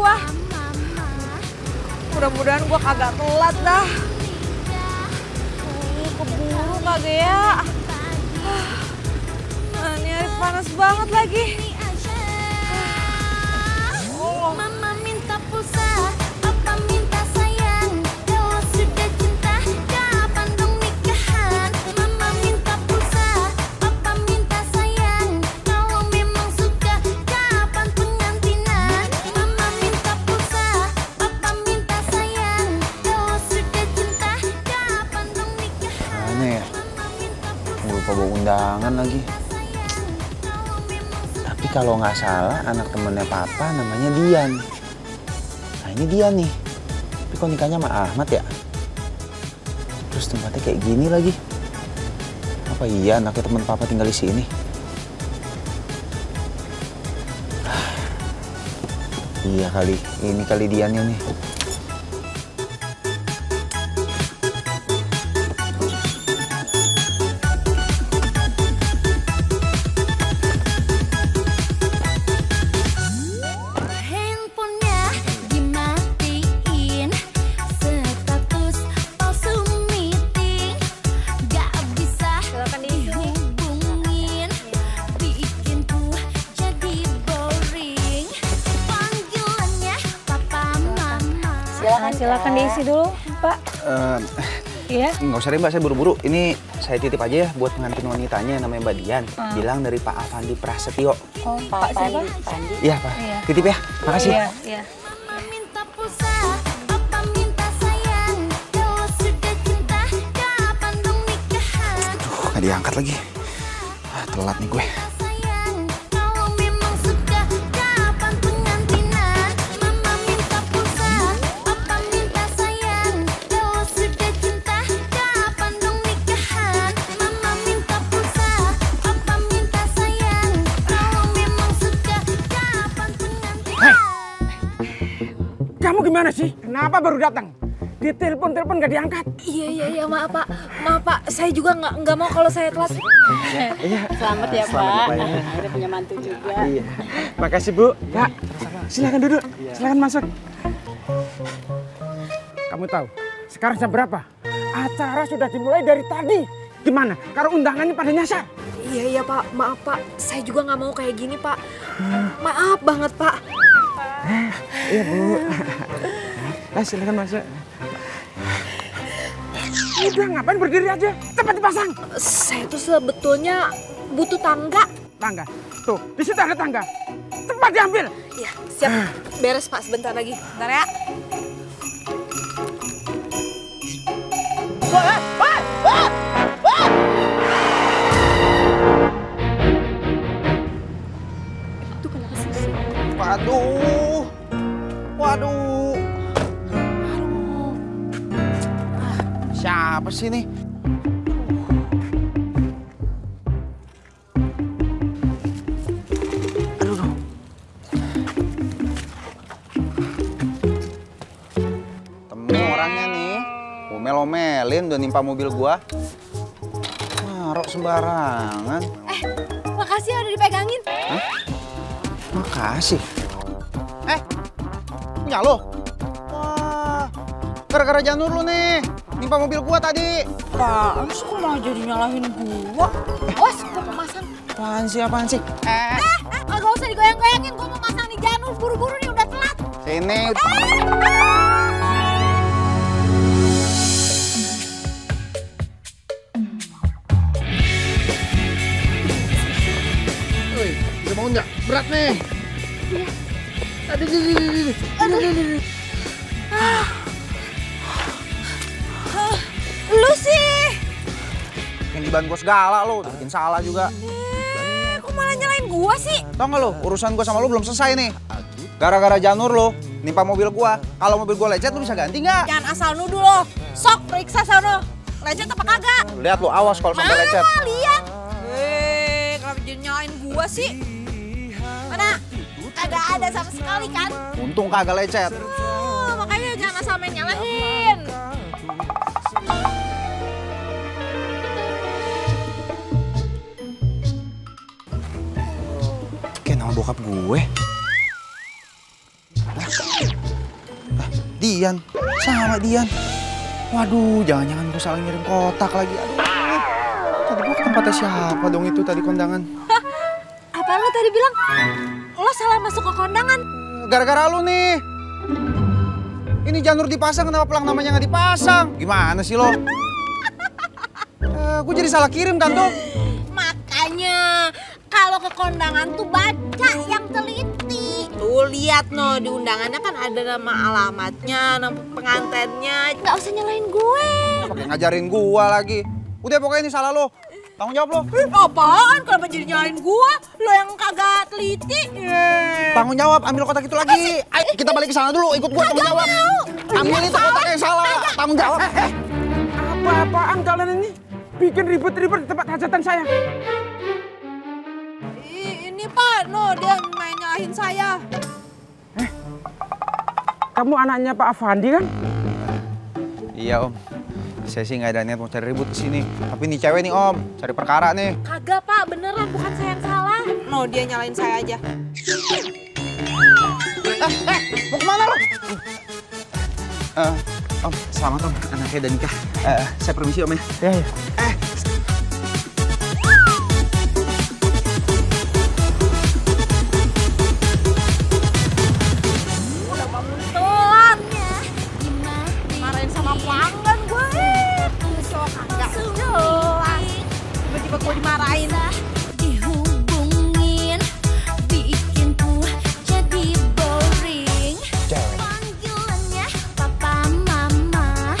gua. Mudah-mudahan gua kagak telat dah. Keburu kagak ya. Ini hari panas banget lagi. Mama minta pulsa, papa minta sayang. Kalau sudah cinta, kapan dong nikahan? Mama minta pulsa, papa minta sayang. Kalau memang suka, kapan pengantinan? Mama minta pulsa, papa minta sayang. Kalau sudah cinta, kapan dong nikahan? Mana ya? Lupa bawa undangan lagi. Tapi kalau nggak salah anak temennya papa namanya Dian. Nah ini Dian nih. Tapi kok nikahnya sama Ahmad ya? Terus tempatnya kayak gini lagi. Apa iya anaknya teman papa tinggal di sini? Iya kali, ini kali Diannya nih. Silakan diisi dulu, Pak. Iya. Nggak usah deh Mbak, saya buru-buru. Ini saya titip aja ya buat pengantin wanitanya namanya Mbak Dian. Bilang dari Pak Avandi Prasetyo. Oh, Pak siapa? Iya Pak. Iya. Titip ya. Makasih. Iya, iya. Minta pulsa, papa minta sayang. Kalau sudah cinta, kapan dong nikahan? Aduh, nggak diangkat lagi. Telat nih gue. Sayang, kalau memang suka, kapan pengantinan? Mama minta pulsa, papa minta sayang. Kalau sudah cinta, kapan dong nikahan? Mama minta pulsa, papa minta sayang. Kalau memang suka, kapan pengantinan? Kamu gimana sih? Kenapa baru datang? Ditelepon-telepon gak diangkat. Iya, maaf Pak. Maaf Pak, saya juga nggak mau kalau saya telat. Selamat ya Pak. Akhirnya punya mantu juga. Iya. Makasih Bu. Ya, silakan duduk. Silakan masuk. Kamu tahu, sekarang jam berapa? Acara sudah dimulai dari tadi. Gimana? Kalau undangannya pada nyasar. Iya Pak, maaf Pak. Saya juga nggak mau kayak gini Pak. Maaf banget Pak. Iya Bu. Silakan masuk. Udah ngapain berdiri aja? Cepat dipasang. Saya tuh sebetulnya butuh tangga. Tangga. Tuh, di situ ada tangga. Cepat diambil. Iya, siap. Beres Pak, sebentar lagi. Bentar ya. Itu kenapa sih? Waduh. Waduh. Siapa sih nih? Aduh. Temu orangnya nih. Omel-omelin udah nimpa mobil gua. Marok sembarangan. Makasih ya udah dipegangin. Hah? Makasih. Punya lo? Wah, gara-gara janur lu nih. Nimpa mobil gua tadi. Apaan sih kok malah jadi nyalahin gua? Awas, gua mau masang. Apaan sih? Agak usah digoyang-goyangin, gua mau masang nih janur. Buru-buru nih, udah telat. Sini. Woi, udah mau nggak? Berat nih. Aduh. Lu sih. Bikin di ban gua segala lo, bikin salah juga. Kok malah nyalain gua sih? Tau gak lo, urusan gua sama lo belum selesai nih. Gara-gara janur lo, nimpa mobil gua. Kalau mobil gua lecet, lo bisa ganti nggak? Jangan asal nuduh lo. Sok, periksa sono. Lecet apa kagak? Lihat lo, awas kalau sampai lecet. Mana lihat? Kenapa jadi nyalain gua sih? Mana? Kagak ada sama sekali kan? Untung kagak lecet. Makanya jangan asal main nyalahin. Kayak nama bokap gue. Dian. Sama Dian. Waduh, jangan-jangan gue salah ngirim kotak lagi. Aduh. Tadi gue ke tempatnya siapa dong itu tadi kondangan? Apa lo tadi bilang? Lo salah masuk ke kondangan. Gara-gara lu nih. Ini janur dipasang, kenapa pelang namanya nggak dipasang? Gimana sih lo? Gue jadi salah kirim kan tuh. Makanya kalau ke kondangan tuh baca yang teliti. Tuh lihat no, di undangannya kan ada nama alamatnya, nama pengantennya. Gak usah nyalain gue. Pakai ngajarin gua lagi. Udah pokoknya ini salah lo. Tanggung jawab lo. Apaan? Kenapa jadi nyalain gua? Lo yang kagak teliti. Tanggung jawab, ambil kotak itu lagi. Ayo kita balik ke sana dulu, ikut gua tanggung jawab. Ambil itu kotak yang salah. Tanggung jawab. Apa-apaan kalian ini? Bikin ribut-ribut di tempat hajatan saya. Ini Pak, no dia main nyalahin saya. Kamu anaknya Pak Afandi kan? Iya Om, saya sih nggak ada niat mau cari ribut di sini. Tapi nih cewek nih Om, cari perkara nih. Kagak Pak, beneran bukan saya yang salah. No dia nyalahin saya aja. Mau kemana lo? Om, selamat Om, anaknya udah nikah. Saya permisi Om ya. Ya, ya. Udah bangun telat. Marahin sama pelanggan gue. Besok kagak jelas. Tiba-tiba gue dimarahin. Dihubungin, bikin ku jadi boring. Cewek. Panggilannya papa mama,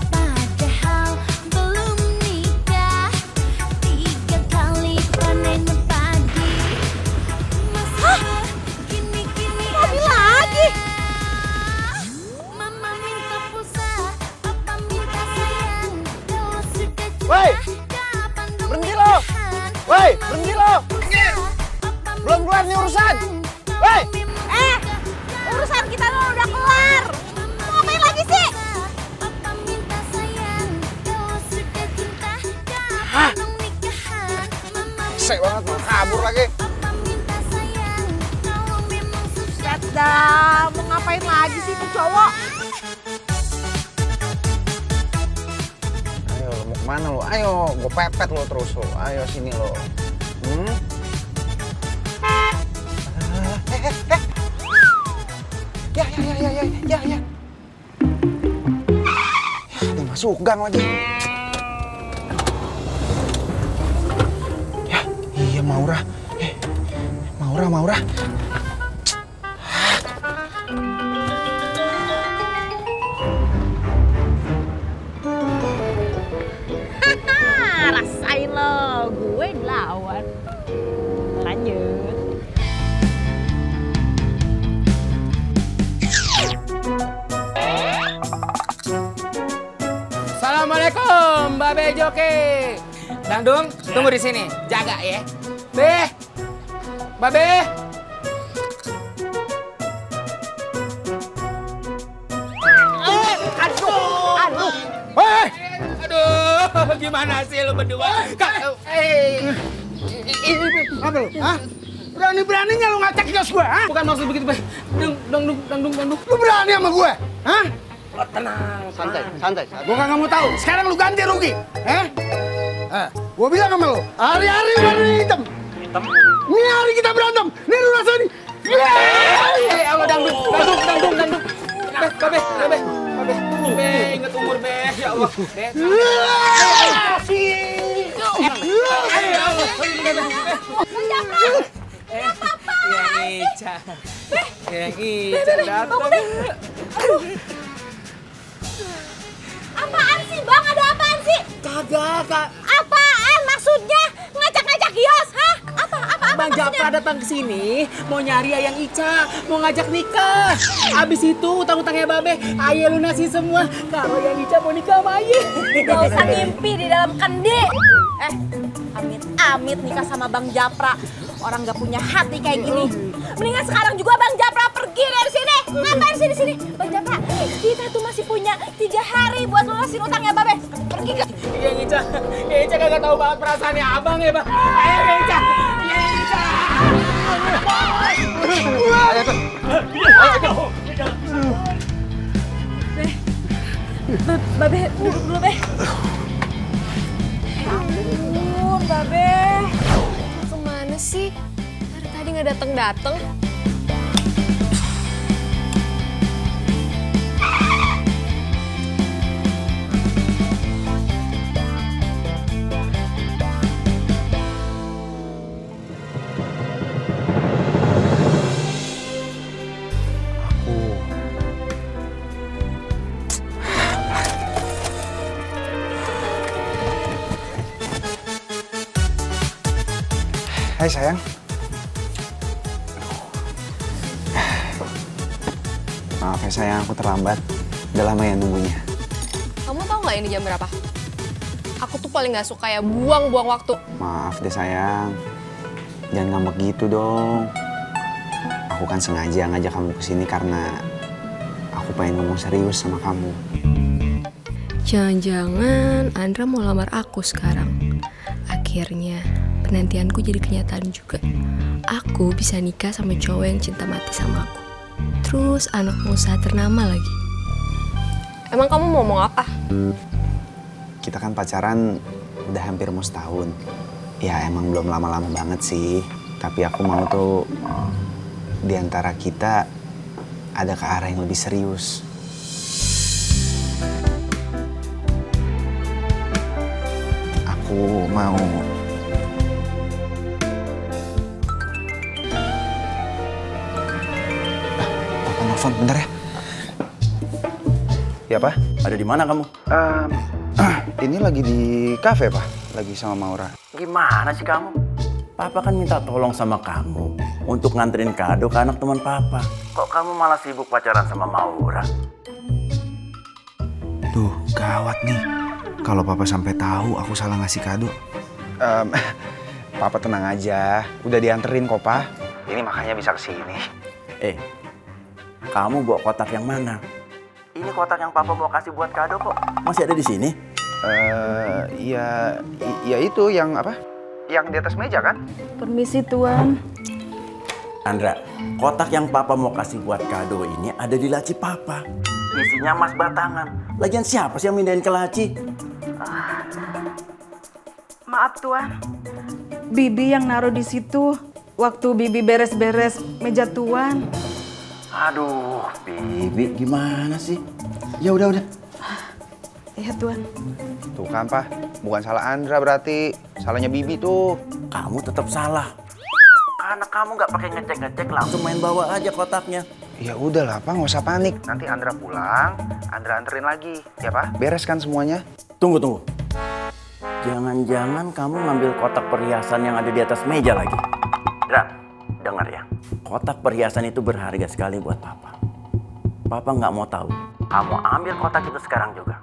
padahal belum nikah. 3 kali panen padi. Masa gini-gini Mobil lagi. Mama minta pulsa, papa minta sayang. Kalau sudah Woi, kapan dong berhenti lo. Woi, berhenti lo. Belum keluar nih urusan. Woi. Urusan kita udah kelar. Mau ngapain lagi sih? Papa minta sayang, kalau sudah cinta kapan dong nikahan. Mama Sek banget, mau kabur lagi. Papa minta sayang, kalau memang susah. Set dah, mau ngapain lagi sih tuh cowok? Ayo, lo mau kemana lo? Ayo, gue pepet lo terus lo. Ayo sini lo. Ya. Ya, dia masuk gang lagi. Ya, iya Maura. Maura. Rasain lo, gue dilawan. Lanjut. Assalamualaikum, Mbak Be Joki. Dangdung, tunggu di sini, jaga ya. Be, Mbak Be. Aduh, gimana sih lo berdua? Apa lu? Hah? Berani-beraninya lu ngacak kios gue, hah? Bukan maksud begitu, Be. Dangdung. Lu berani sama gue? Hah? Tenang. Santai. Gue kagak mau tahu. Sekarang lu ganti rugi. Gue bilang sama lu, hari-hari warna hitam. Ini hari kita berantem. Nih lu rasain. Allah dangdung. Be, inget umur Be, ya Allah. Be. Yang Ica datang. Apaan sih bang? Ada apaan sih? Kagak. Apaan maksudnya? Ngajak-ngajak kios, hah? Apa Bang Japra datang ke sini mau nyari Ayang Ica, mau ngajak nikah. Abis itu utang-utangnya Babe, Aye lunasi semua. Kalau Ayang Ica mau nikah sama Aye. Gak usah ngimpi di dalam kendi. Amit-amit nikah sama Bang Japra. Orang gak punya hati kayak gini. Mendingan sekarang juga Bang Japra pergi dari sini. Ngapain sih di sini? Bang Japra, kita tuh masih punya 3 hari buat lunasin utangnya Babe. Pergi gak? Ayang Ica kagak tahu banget perasaannya abang ya Bang. Ayang Ica. Babe, duduk dulu, Be. Ya ampun, Babe. Kemana sih? Dari tadi nggak dateng-dateng. Hai sayang. Maaf ya sayang, aku terlambat. Udah lama ya nunggunya. Kamu tahu nggak ini jam berapa? Aku tuh paling nggak suka ya buang-buang waktu. Maaf deh sayang. Jangan ngambek gitu dong. Aku kan sengaja ngajak kamu kesini karena aku pengen ngomong serius sama kamu. Jangan-jangan Andra mau lamar aku sekarang. Akhirnya penantianku jadi kenyataan juga. Aku bisa nikah sama cowok yang cinta mati sama aku. Terus anak pengusaha ternama lagi. Emang kamu mau ngomong apa? Kita kan pacaran udah hampir mau setahun. Ya emang belum lama-lama banget sih. Tapi aku mau tuh di antara kita ada ke arah yang lebih serius. Aku mau... Papa nelfon, bentar ya. Ya, Pak? Ada di mana kamu? Ini lagi di kafe, Pak. Lagi sama Maura. Gimana sih kamu? Papa kan minta tolong sama kamu untuk nganterin kado ke anak teman Papa. Kok kamu malah sibuk pacaran sama Maura? Duh, gawat nih. Kalau Papa sampai tahu aku salah ngasih kado. Papa tenang aja. Udah dianterin kok, Pak. Ini makanya bisa kesini. Kamu bawa kotak yang mana? Ini kotak yang Papa mau kasih buat kado kok. Masih ada di sini? Ya itu yang apa? Yang di atas meja kan? Permisi Tuan. Andra, kotak yang Papa mau kasih buat kado ini ada di laci Papa. Isinya emas batangan. Lagian siapa sih yang mindahin ke laci? Maaf Tuan. Bibi yang naruh di situ waktu Bibi beres-beres meja Tuan. Aduh, Bibi gimana sih? Ya udah. Iya Tuan. Tuh kan, Pak. Bukan salah Andra berarti. Salahnya Bibi tuh. Kamu tetap salah. Karena kamu nggak pakai ngecek-ngecek, langsung main bawa aja kotaknya. Ya udahlah, Pak. Nggak usah panik. Nanti Andra pulang, Andra anterin lagi. Ya, Pak? Beres kan semuanya? Tunggu. Jangan-jangan kamu ngambil kotak perhiasan yang ada di atas meja lagi. Andra, dengar ya. Kotak perhiasan itu berharga sekali buat Papa. Papa nggak mau tahu. Kamu ambil kotak itu sekarang juga.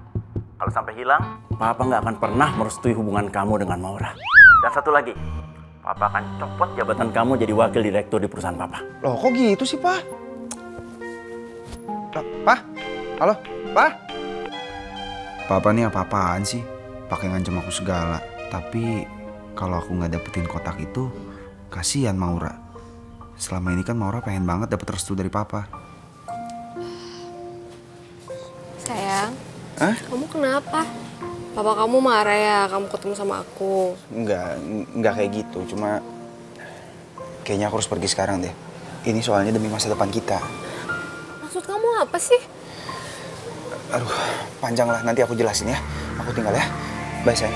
Kalau sampai hilang, Papa nggak akan pernah merestui hubungan kamu dengan Maura. Dan satu lagi, Papa akan copot jabatan kamu jadi wakil direktur di perusahaan Papa. Loh, kok gitu sih, Pak? Pak? Halo? Pak? Papa nih apa-apaan sih? Pakai ngancam aku segala. Tapi kalau aku nggak dapetin kotak itu, kasihan Maura. Selama ini kan Maura pengen banget dapet restu dari Papa. Sayang, kamu kenapa? Papa kamu marah ya kamu ketemu sama aku? Enggak kayak gitu. Cuma kayaknya aku harus pergi sekarang deh. Ini soalnya demi masa depan kita. Maksud kamu apa sih? Aduh, panjang lah. Nanti aku jelasin ya. Aku tinggal ya. Bye, sayang.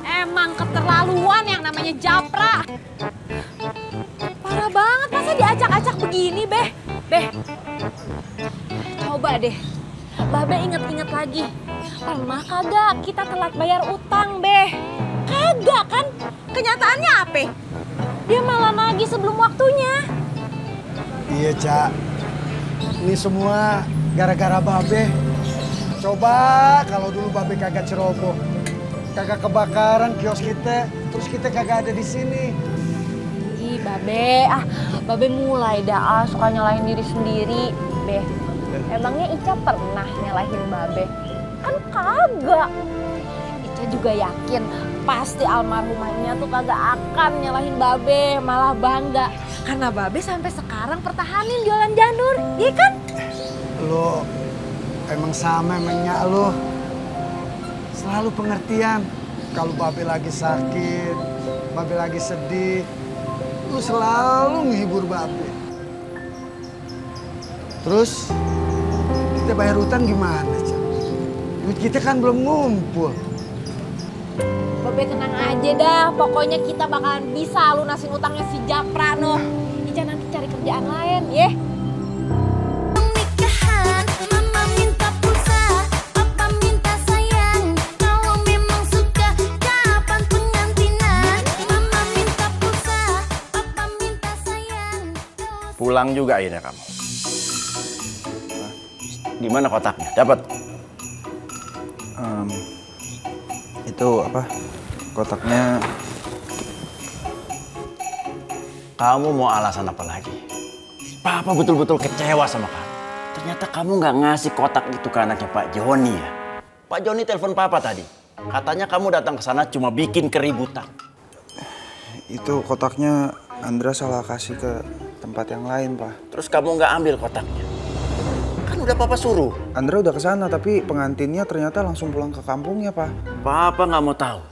Emang keterlaluan yang namanya Japra. Parah banget, masa diacak-acak begini, Beh? Coba deh, Babe inget-inget lagi. Pernah kagak kita telat bayar utang, Beh? Kagak kan? Kenyataannya apa? Dia malah nagih sebelum waktunya. Iya, Cak. Ini semua gara-gara Babe. Coba kalau dulu Babe kagak ceroboh. Kagak kebakaran kios kita, terus kita kagak ada di sini. Ih, Babe, Babe mulai dah suka nyalahin diri sendiri, Beh. Emangnya Ica pernah nyalahin Babe? Kan kagak. Ica juga yakin pasti almarhumahnya tuh kagak akan nyalahin Babe, malah bangga. Karena Babe sampai sekarang pertahanin jualan janur, iya kan? Lo emang sama emangnya lo. Selalu pengertian. Kalau Babe lagi sakit, Babe lagi sedih, lu selalu menghibur Babe. Terus kita bayar utang gimana, Cak? Duit kita kan belum ngumpul. Babe tenang aja dah, pokoknya kita bakalan bisa lunasin utangnya si Japra noh. Ica nanti cari kerjaan lain, ya. Nikahan, mama minta pulsa, papa minta sayang. Kalau memang suka, kapan pengantinan? Mama minta pulsa, papa minta sayang. Pulang juga akhirnya kamu. Di mana kotaknya? Dapat? Itu apa? Kotaknya. Kamu mau alasan apa lagi? Papa betul-betul kecewa sama kamu. Ternyata kamu nggak ngasih kotak itu ke anaknya Pak Joni ya. Pak Joni telepon Papa tadi. Katanya kamu datang ke sana cuma bikin keributan. Itu kotaknya Andra salah kasih ke tempat yang lain, Pak. Terus kamu nggak ambil kotaknya? Kan udah Papa suruh. Andra udah ke sana, tapi pengantinnya ternyata langsung pulang ke kampungnya, Pak. Papa nggak mau tahu.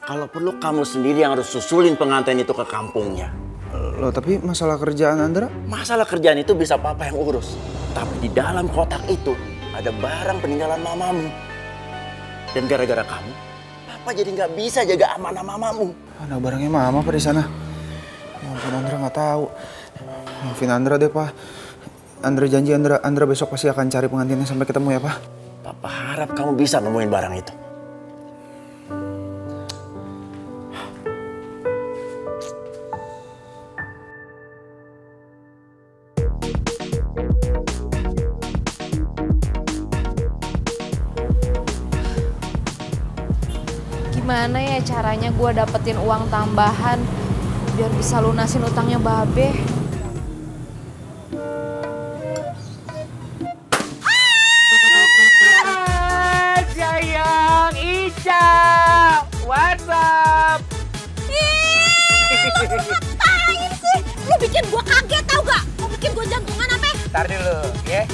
Kalau perlu kamu sendiri yang harus susulin pengantin itu ke kampungnya. Loh, tapi masalah kerjaan Andra? Masalah kerjaan itu bisa Papa yang urus. Tapi di dalam kotak itu ada barang peninggalan mamamu. Dan gara-gara kamu, Papa jadi nggak bisa jaga amanah mamamu. Ada barangnya Mama apa di sana? Ya ampun, Andra nggak tahu. Maafin Andra deh, Pak. Andra janji Andra besok pasti akan cari pengantinnya sampai ketemu ya, Pak. Papa harap kamu bisa nemuin barang itu. Gimana ya caranya gue dapetin uang tambahan biar bisa lunasin utangnya Babe? Sayang Ica, what's up? Ngapain sih? Lu bikin gue kaget tau gak? Mau bikin gue jantungan apa? Ntar dulu, ya.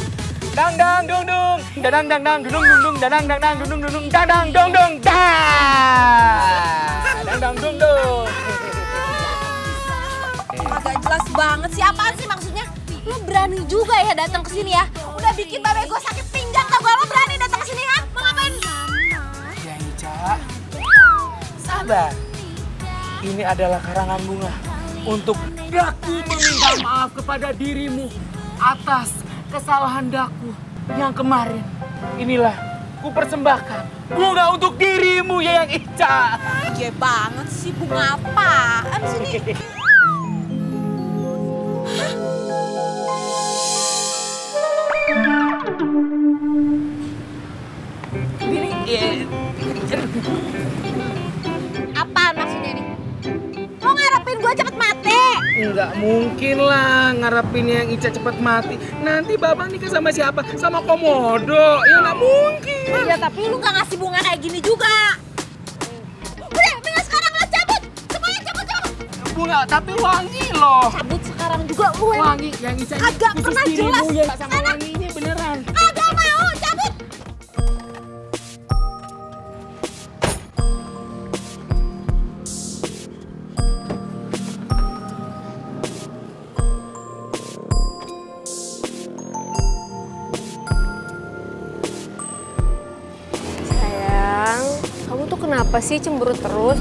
Dang dang dung dung, dadang dang dang dung dung, dadang dang dang dung dung, dadang dung dung, dang dang dung dung. Agak jelas banget sih, apaan sih maksudnya? Lu berani juga ya datang ke sini ya? Udah bikin Babe gue sakit pinggang tau gak? Lu berani datang ke sini ya? Mau ngapain? Ya Ica, sabar. Ini adalah karangan bunga untuk Daku meminta maaf kepada dirimu atas kesalahan Daku yang kemarin. Inilah ku persembahkan bunga untuk dirimu ya yang Ica. Iya banget sih, bunga apaan sih ini? Apaan maksudnya nih? Mau ngarepin gue cepet mati? Nggak mungkin lah ngarepin yang Ica cepet mati. Nanti Babang nikah sama siapa? Sama Komodo. Ya nggak mungkin. Ya tapi lu nggak ngasih bunga kayak gini juga. Udah, mendingan sekarang lo cabut. Semuanya cabut. Bunga tapi wangi loh. Cabut sekarang juga lu. Wangi yang Ica ini Agak khusus pernah dirimu jelas. ya sama wanginya beneran. Agak mau, cabut. Sayang, kamu tuh kenapa sih cemberut terus?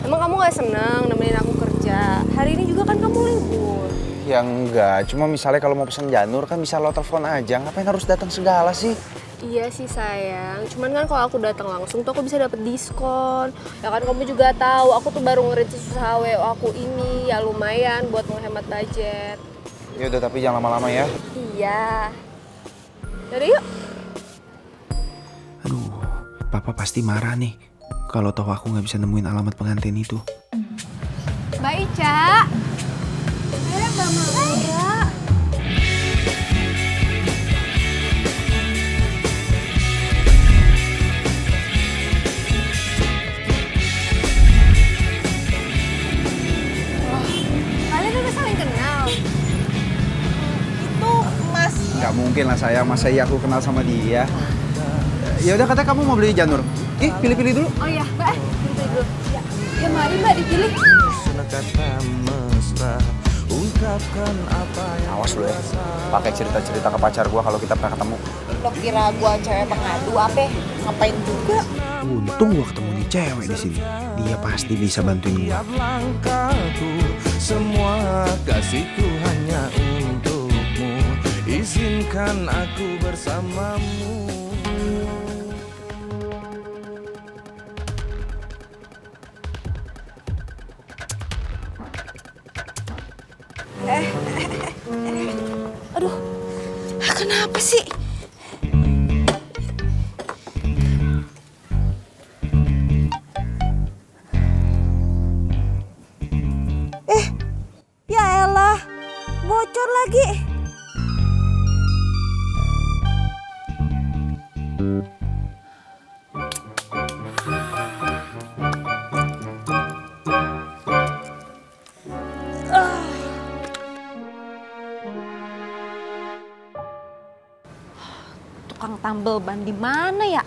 Emang kamu gak seneng nemenin aku kerja? Hari ini juga kan kamu libur. Ya enggak, cuma misalnya kalau mau pesan janur kan bisa lo telepon aja. Ngapain harus datang segala sih? Iya sih sayang, cuman kan kalau aku datang langsung tuh aku bisa dapet diskon. Ya kan kamu juga tahu, aku tuh baru ngerintis usaha WO aku ini, ya lumayan buat menghemat budget. Ya udah, tapi jangan lama-lama ya. Iya. Yaudah yuk. Aduh, Papa pasti marah nih kalau tahu aku nggak bisa nemuin alamat pengantin itu. Mbak Ica. Mbak Maya. Kalian udah saling kenal. Itu Mas. Nggak nggak mungkin lah sayang, masa iya aku kenal sama dia. Ya udah, katanya kamu mau beli janur. Pilih-pilih dulu. Oh iya, Mbak, pilih dulu. Ya mari Mbak dipilih. Awas lu ya, pakai cerita-cerita ke pacar gua kalau kita pernah ketemu. Lo kira gua cewek pengadu apa? Ngapain juga? Untung gua ketemu nih cewek di sini. Dia pasti bisa bantuin gua. Semua kasihku hanya untukmu. Izinkan aku bersamamu. Aduh, kenapa sih? Ya elah, bocor lagi. Tukang tambal ban di mana ya?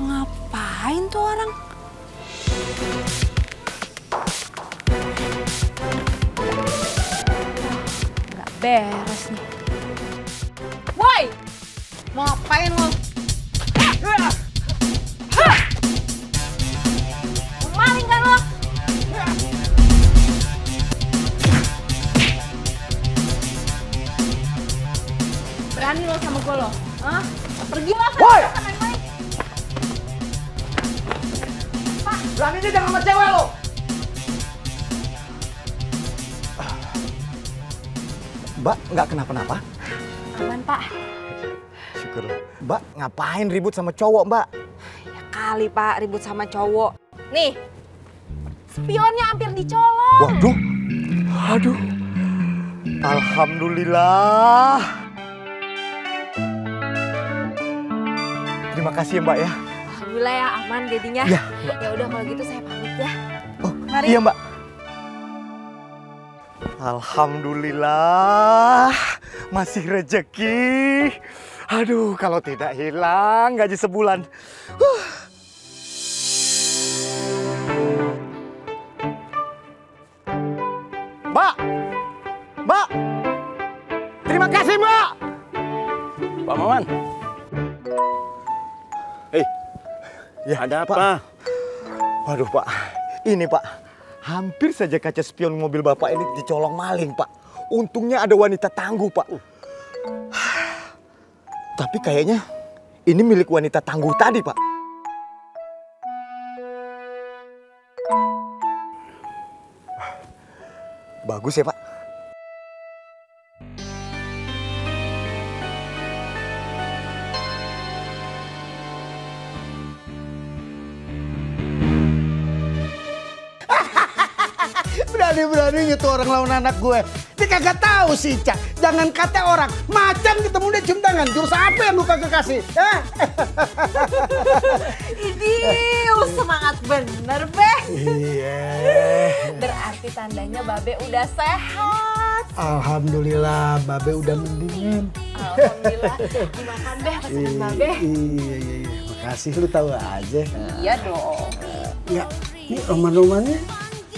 Ngapain tuh orang? Nggak beres nih. Woi! Mau ngapain lo? Maling kan lo? Berani lo sama gue lo? Hah? Pergi lo kan? Woi! Main-main. Beraninya jangan sama cewek lo. Mbak, nggak kenapa-napa? Aman, Pak. Syukur. Mbak, ngapain ribut sama cowok, Mbak? Ya kali, Pak, ribut sama cowok. Nih, spionnya hampir dicolong. Waduh. Aduh. Alhamdulillah. Terima kasih ya, Mbak ya. Alhamdulillah ya, aman jadinya. Ya, Ya udah kalau gitu saya pamit ya. Oh, Mari. iya, Mbak. Alhamdulillah, masih rezeki. Aduh, kalau tidak hilang gaji sebulan. Mbak! Mbak! Terima kasih, Mbak! Pak Maman. Ya, ada apa? Pak. Waduh, Pak. Ini, Pak. Hampir saja kaca spion mobil Bapak ini dicolong maling, Pak. Untungnya ada wanita tangguh, Pak. Tapi kayaknya ini milik wanita tangguh tadi, Pak. Bagus ya, Pak. Berani-beraninya tuh orang lawan anak gue. Dia kagak tahu sih, Cak. Jangan kata orang, macan ketemu dia cium tangan. Jurus apa yang lu kagak kasih? Idih, semangat bener, Beh. Iya. Berarti tandanya Babe udah sehat. Alhamdulillah, Babe udah mendingan. Alhamdulillah. Dimakan, Beh, pesanan Babe. Iya. Makasih, lu tahu aja. Iya dong. Ya, ini roman-romannya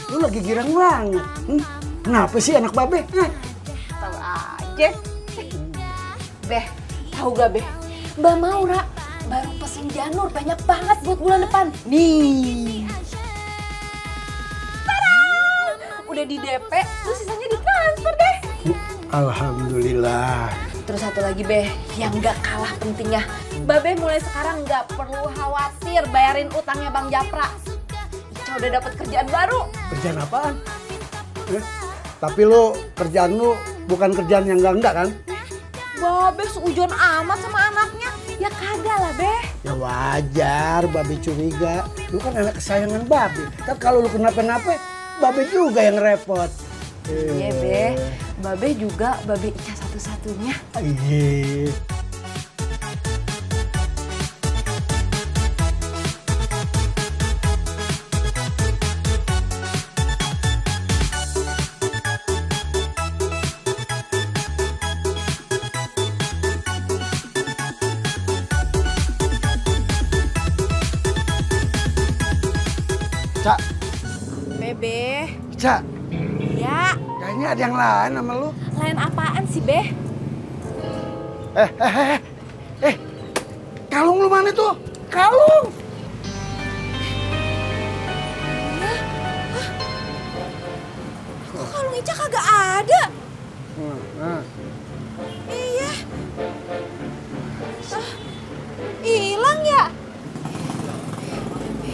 lu lagi girang banget. Kenapa sih anak Babe? Tahu aja. Beh, tahu gak, Beh? Mbak Maura baru pesen janur banyak banget buat bulan depan. Nih. Tada! Udah di DP, terus sisanya ditransfer deh. Alhamdulillah. Terus satu lagi, Beh, yang gak kalah pentingnya. Babe mulai sekarang gak perlu khawatir bayarin utangnya Bang Japra. Ica udah dapat kerjaan baru. Kerjaan apaan? Tapi lu, kerjaan lu bukan kerjaan yang enggak kan? Babe seujon amat sama anaknya. Ya kagak lah, Beh. Ya wajar, Babe curiga. Lu kan anak kesayangan Babe. Kan kalau lu kenapa-napa, Babe juga yang repot. Iya, Beh. Babe juga Babe Ica satu-satunya. Iya. Cak. Bebe. Cak. Ya. Kayaknya ada yang lain sama lu. Lain apaan sih, Be? Kalung lu mana tuh? Kalung. Kok kalung Ica kagak ada? Iya. Hilang ya?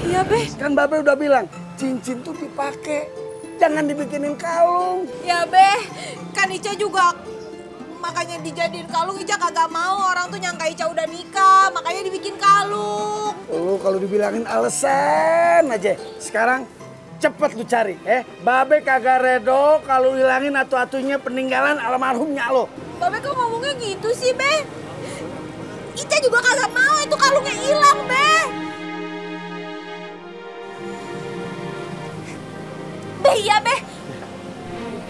Iya, Be. Kan Babe udah bilang, cincin tuh dipakai, jangan dibikinin kalung. Ya, Be. Kan Ica juga makanya dijadiin kalung. Ica kagak mau, orang tuh nyangka Ica udah nikah, makanya dibikin kalung. Lu kalau dibilangin alasan aja. Sekarang cepet lu cari, Babe kagak redo kalau hilangin atu-atunya peninggalan almarhumnya lo. Babe kok ngomongnya gitu sih, Be? Ica juga kagak mau itu kalungnya hilang, Be. Be, iya, Be.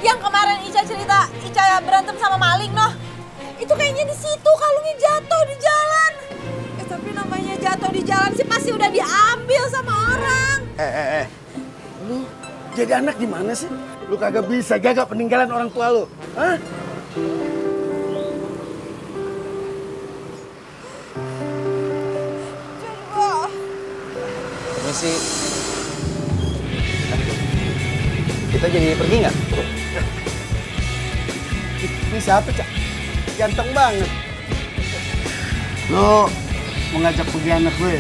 Yang kemarin Ica cerita, Ica berantem sama maling, noh. Itu kayaknya di situ kalungnya jatuh di jalan. Tapi namanya jatuh di jalan sih pasti udah diambil sama orang. Lu jadi anak gimana sih? Lu kagak bisa jaga peninggalan orang tua lu, hah? Permisi. Kita jadi pergi nggak? Ini siapa, Cak? Ganteng banget. Lu mau ngajak pergi anak gue?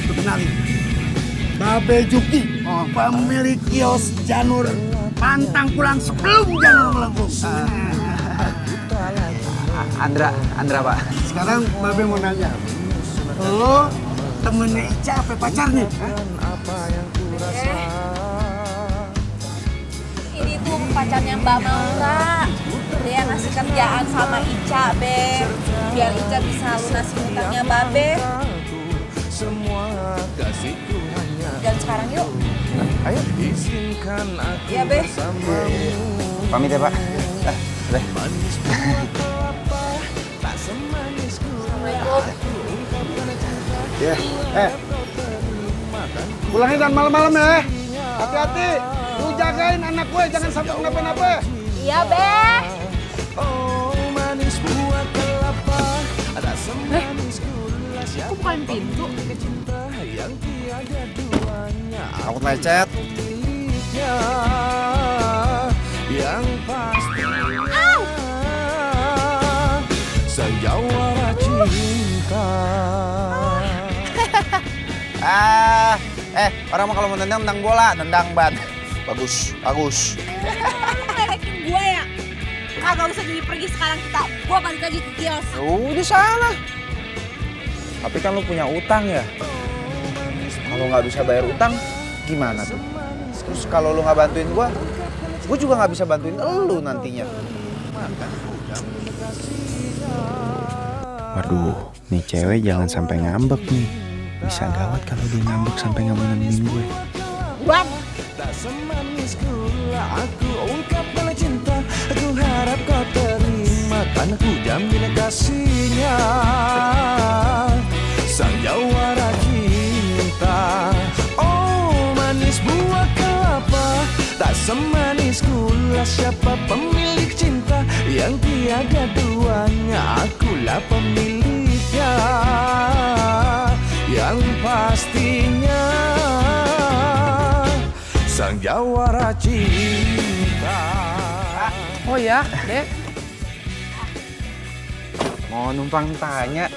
Lu kenalin. Babe Juki, pemilik kios Janur pantang pulang sebelum Janur melengkung. Andra Pak. Sekarang Babe mau nanya, lo temennya Ica apa pacarnya? Ini tuh pacarnya Mbak Maura. Dia ngasih kerjaan sama Ica, Be. Biar Ica bisa lunasin utangnya Babe. Dan sekarang yuk. Ayo. Iya, Be. Pamit ya, Pak. Udah. Assalamualaikum. Ya, pulangnya jangan malam-malam ya. Hati-hati. Lu jagain anak gue, jangan sampai kenapa-napa. Iya, Be. Kok bukain pintu? Takut lecet. Yang pasti Au! Sayawara cinta. Orang mah kalau mau nendang bola, nendang ban. Bagus. Ngelekin gue ya? Kagak usah jadi pergi sekarang kita. Gue balik lagi ke kios. Di sana. Tapi kan lu punya utang ya. Kalau nggak bisa bayar utang, gimana tuh? Terus kalau lu nggak bantuin gue juga nggak bisa bantuin lu nantinya. Waduh, nih cewek jangan sampai ngambek nih. Bisa gawat kalau dia ngambek sampai nggak mau nemenin gue. Buat. Tak semanis gula aku ungkapkan cinta. Aku harap kau terima karena ku jamin kasihnya. Sang jawara cinta. Oh manis buah kelapa. Tak semanis gula siapa pemilik cinta. Yang tiada duanya akulah pemiliknya. Yang pastinya sang jawara cinta. Oh ya, Dek. Mau numpang tanya,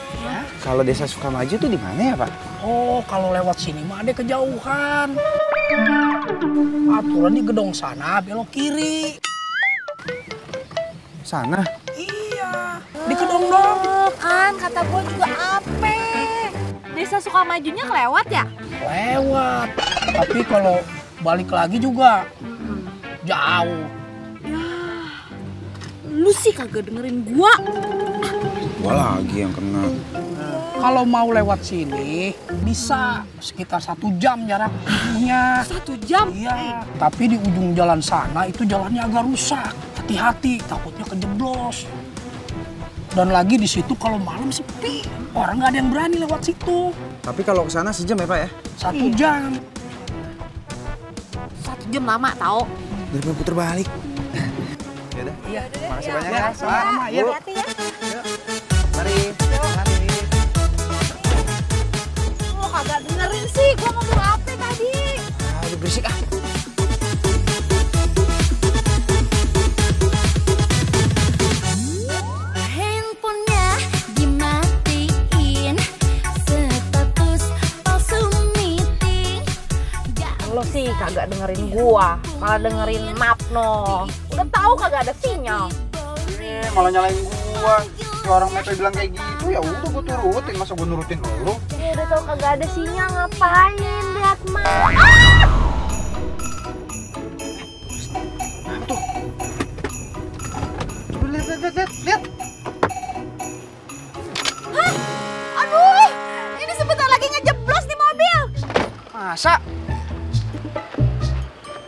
kalau Desa Sukamaju tuh di mana ya, Pak? Oh, kalau lewat sini mah ada kejauhan. Aturan di gedung sana belok kiri. Sana? Iya, di gedung dong. Kan kata gue juga ape. Desa Sukamajunya kelewat ya? Lewat. Tapi kalau balik lagi juga jauh. Ya, lu sih kagak dengerin gua. Gua lagi yang kena. Kalau mau lewat sini bisa sekitar 1 jam jaraknya. 1 jam? Iya. Tapi di ujung jalan sana itu jalannya agak rusak. Hati-hati, takutnya kejeblos. Dan lagi di situ kalau malam sepi, orang nggak ada yang berani lewat situ. Tapi kalau ke sana sejam ya, Pak ya? 1 jam. jam lama tau. Udah puter balik. Yaudah. Iya, Makasih banyak ya. ya. Sama-sama, ya. Hati-hati ya. Mari. Lo kagak dengerin sih, gua ngomong apa tadi? Udah berisik ah. Handphonenya dimatiin, status palsu meeting. Lo sih kagak dengerin gua, malah dengerin Mapno. Udah tahu kagak ada sinyal. Malah nyalain gua. Si orang Mepe bilang kayak gitu, ya udah gua turutin. Masa gua nurutin lu? Ya udah tahu kagak ada sinyal, ngapain lihat Map? Apa tuh? Coba lihat. Hah? Aduh, ini sebentar lagi ngejeblos di mobil. Masa?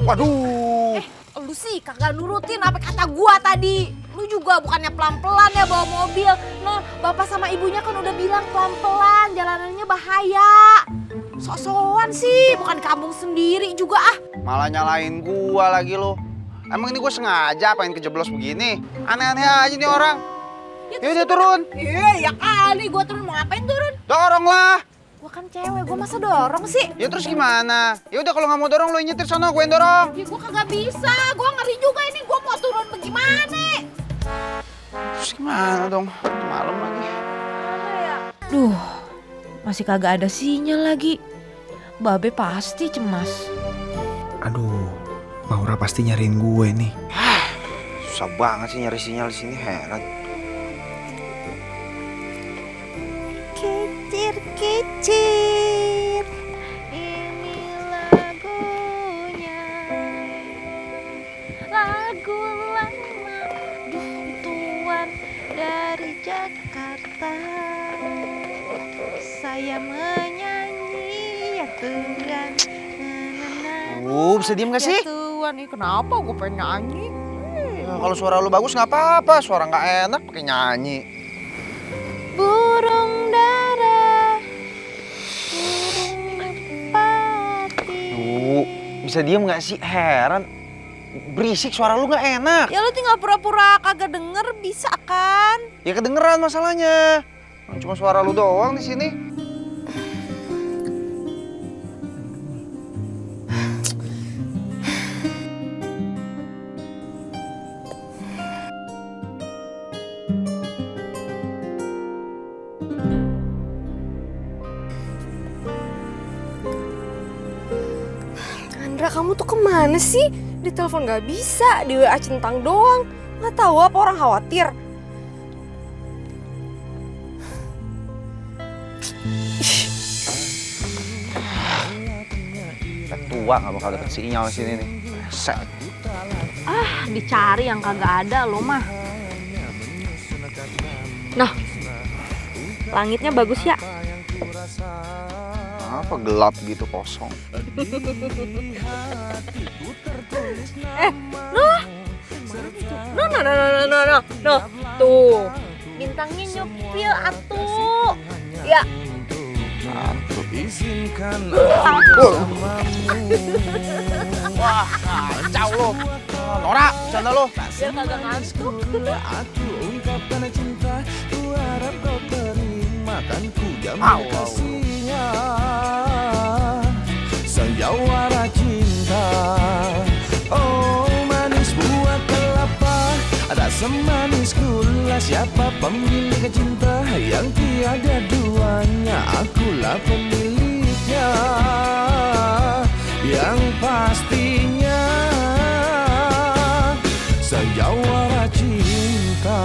Waduh. Lu sih kagak nurutin apa kata gua tadi. Lu juga bukannya pelan-pelan ya bawa mobil. Nah, bapak sama ibunya kan udah bilang pelan-pelan, jalanannya bahaya. Sok-sokan sih, bukan di kampung sendiri juga ah. Malah nyalain gua lagi lo. Emang ini gua sengaja pengen kejeblos begini? Aneh-aneh aja nih orang. Ya udah turun. Iya, ya kali gua turun, mau ngapain turun? Dorong lah. Gua kan cewek, gua masa dorong sih? Ya terus gimana? Ya udah kalau nggak mau dorong lo nyetir sono, gue yang dorong. Ya gua kagak bisa, gua ngeri juga ini, gua mau turun bagaimana? Terus gimana dong? Malam lagi. Duh, masih kagak ada sinyal lagi. Babe pasti cemas. Aduh, Maura pasti nyariin gue nih. Susah banget sih nyari sinyal di sini, heran. Kicir-kicir, ini lagunya, lagu lama tuan dari Jakarta. Saya menyanyi ya Tuhan. Bisa diem gak sih? Ya Tuhan, nih kenapa gua pengen nyanyi? Ya, kalau suara lu bagus nggak apa-apa, suara nggak enak pakai nyanyi. Burung dara, burung merpati. Bisa diem nggak sih? Heran. Berisik, suara lu nggak enak. Ya lu tinggal pura-pura kagak denger bisa kan? Ya kedengeran masalahnya. Cuma suara lu doang di sini. Andra, kamu tuh kemana sih? Di telepon nggak bisa, di WA centang doang. Nggak tahu apa orang khawatir. Tua nggak bakal dapet sinyal sini nih. Set. Ah, dicari yang kagak ada lo mah. Nah, langitnya bagus ya? Apa gelap gitu kosong? No. Tuh, bintangnya nyupil atuh. Ya. Izinkan Wah, kacau lo. Nora, canda lo. Biar kagak ngantuk. aku ungkapkan cinta, ku harap kau terima, kan ku jamin kasihnya. Sandiwara cinta, oh manis buah kelapa, ada semanis gula. Siapa pemilik cinta yang tiada duanya? Akulah pemiliknya, yang pastinya sandiwara cinta.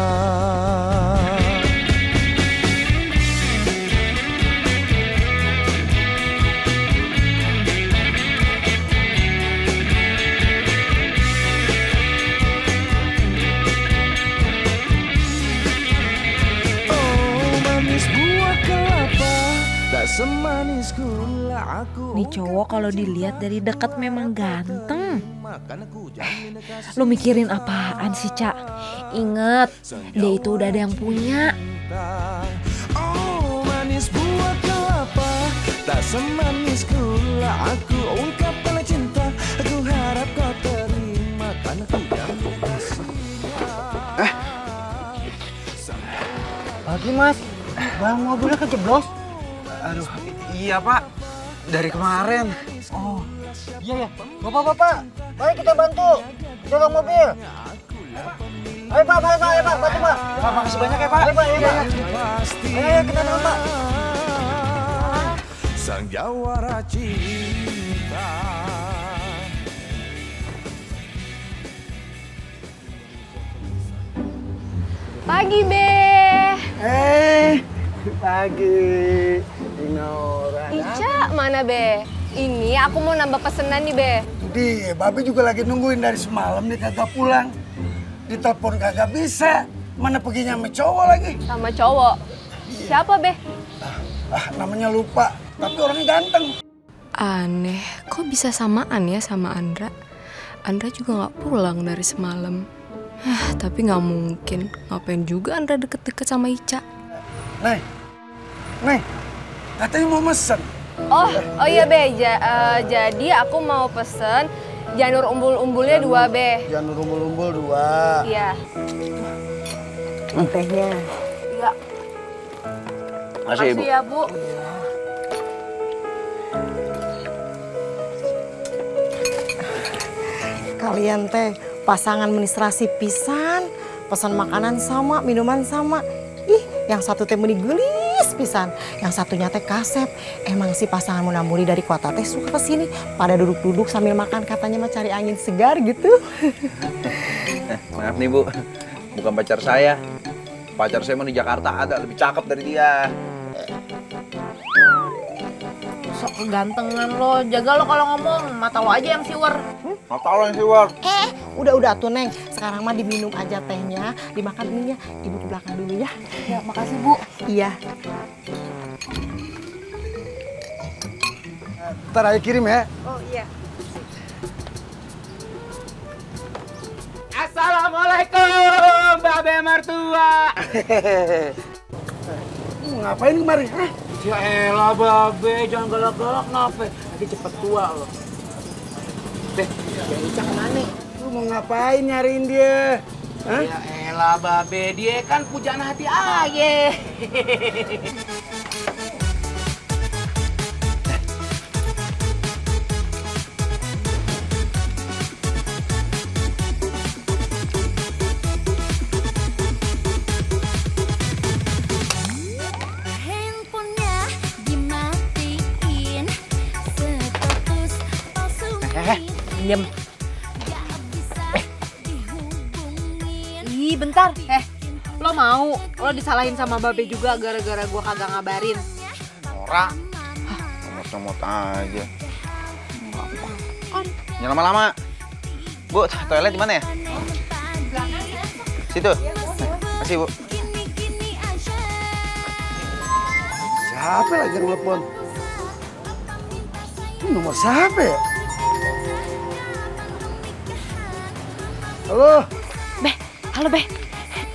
Semanis gula aku. Nih cowok kalau dilihat dari dekat memang ganteng. Lo mikirin apaan sih, Cak? Ingat, dia itu udah ada yang punya. Oh manis buah kelapa, tak semanis gula. Aku ungkapkan cinta, aku harap lagi, Mas. Bang, mobilnya kejeblos. Aduh, iya, Pak. Dari kemarin. Oh, iya ya. Bapak-bapak, mari kita bantu jaga mobil. Ayo Pak, bantu Pak. Pak, makasih banyak ya, Pak. Ayo Pak, ayo kita bantu Pak. Sang jawara cinta. Pagi, Be. Pagi. Nora. Ica mana, Be? Ini aku mau nambah pesenan nih, Be. Di, Babe juga lagi nungguin dari semalam nih kagak pulang. Ditelepon kagak bisa. Mana perginya sama cowok lagi? Sama cowok. Siapa, Be? Namanya lupa. Tapi orangnya ganteng. Aneh, kok bisa samaan ya sama Andra? Andra juga gak pulang dari semalam. Tapi gak mungkin. Ngapain juga Andra deket-deket sama Ica? Nih, katanya mau mesen. Oh iya, Be. Jadi aku mau pesen janur umbul-umbulnya 2, Be. Janur umbul-umbul 2. Iya. Tehnya. Iya. Makasih, Ibu. ya, Bu. Kalian teh pasangan administrasi pisan, pesan makanan sama, minuman sama. Ih, yang satu teh meni gelis pisan, yang satunya teh kasep. Emang si pasangan Munamuri dari kota teh suka kesini, pada duduk-duduk sambil makan, katanya mah cari angin segar gitu. Maaf nih, Bu. Bukan pacar saya. Pacar saya mah di Jakarta ada, lebih cakep dari dia. Sok kegantengan lo, jaga lo kalau ngomong, mata lo aja yang siwer. Mata lo yang siwer. Udah tuh Neng, sekarang mah diminum aja tehnya, dimakan minyak. Ibu ke belakang dulu ya. Ya, makasih, Bu. Iya. Ntar ayo kirim ya. Oh iya. Assalamualaikum, Babe mertua. Ngapain kemari? Ya elah, Babe, jangan galak-galak kenapa? Lagi cepet tua lo. Be, ya Ica kemana? Lu mau ngapain nyariin dia? Hah? Ya elah, Babe, dia kan pujaan hati aye. Handphonenya dimatiin, status palsuin. Diam. Ih, bentar. Lo mau? Lo disalahin sama Babe juga gara-gara gua kagak ngabarin. Nora. Comot-comot aja. Jangan lama-lama. Bu, toilet di mana ya? Situ. Makasih, Bu. Siapa lagi yang telepon? Ini nomor siapa ya? Halo? Halo, Be.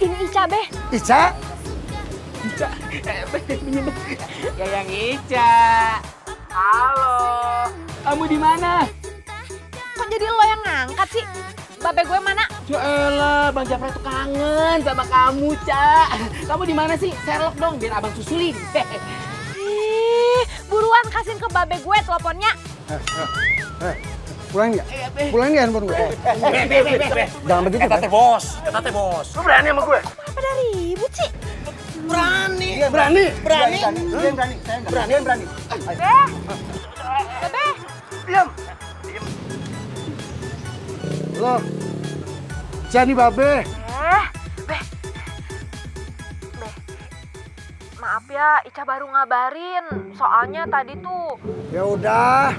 Ini Ica, Be. Ica? Ica, ya yang Ica. Halo, kamu di mana? Kok jadi lo yang ngangkat sih? Babe gue mana? Ya elah, Bang Japra tuh kangen sama kamu, Ca. Kamu di mana sih? Sherlock dong, biar abang susulin. Ih, buruan kasihin ke Babe gue teleponnya. Pulang dia? Pulang dia handphone gue. Jangan begitu, Tete bos. Lu berani sama gue? Apa ada ribut sih? Berani. Be. Babe. Diam. Lo, jadi Babe. Be. Maaf ya, Ica baru ngabarin. Soalnya tadi tuh. Ya udah,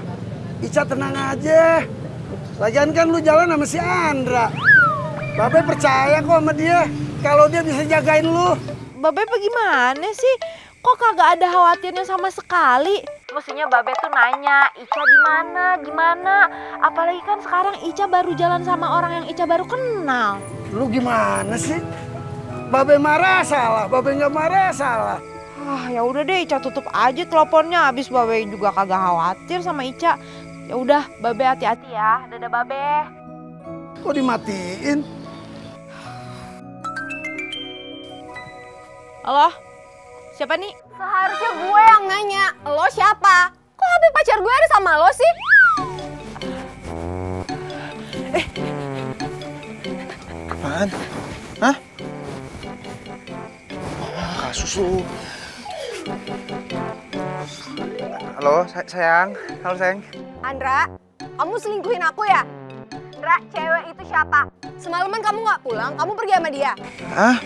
Ica tenang aja. Lagian kan lu jalan sama si Andra. Babe percaya kok sama dia. Kalau dia bisa jagain lu. Babe bagaimana sih? Kok kagak ada khawatirnya sama sekali? Mestinya Babe tuh nanya, Ica di mana, gimana? Apalagi kan sekarang Ica baru jalan sama orang yang Ica baru kenal. Lu gimana sih? Babe marah salah, Babe nggak marah salah. Ya udah deh, Ica tutup aja teleponnya. Habis Babe juga kagak khawatir sama Ica. Ya udah, Babe hati-hati ya. Dadah Babe. Kok dimatiin? Halo, Siapa nih? Seharusnya gue yang nanya, lo siapa? Kok HP pacar gue ada sama lo sih? Apaan? Hah? Kasus lu. Halo, sayang. Halo, sayang. Andra, kamu selingkuhin aku ya? Andra, cewek itu siapa? Semalaman kamu nggak pulang, kamu pergi sama dia? Hah?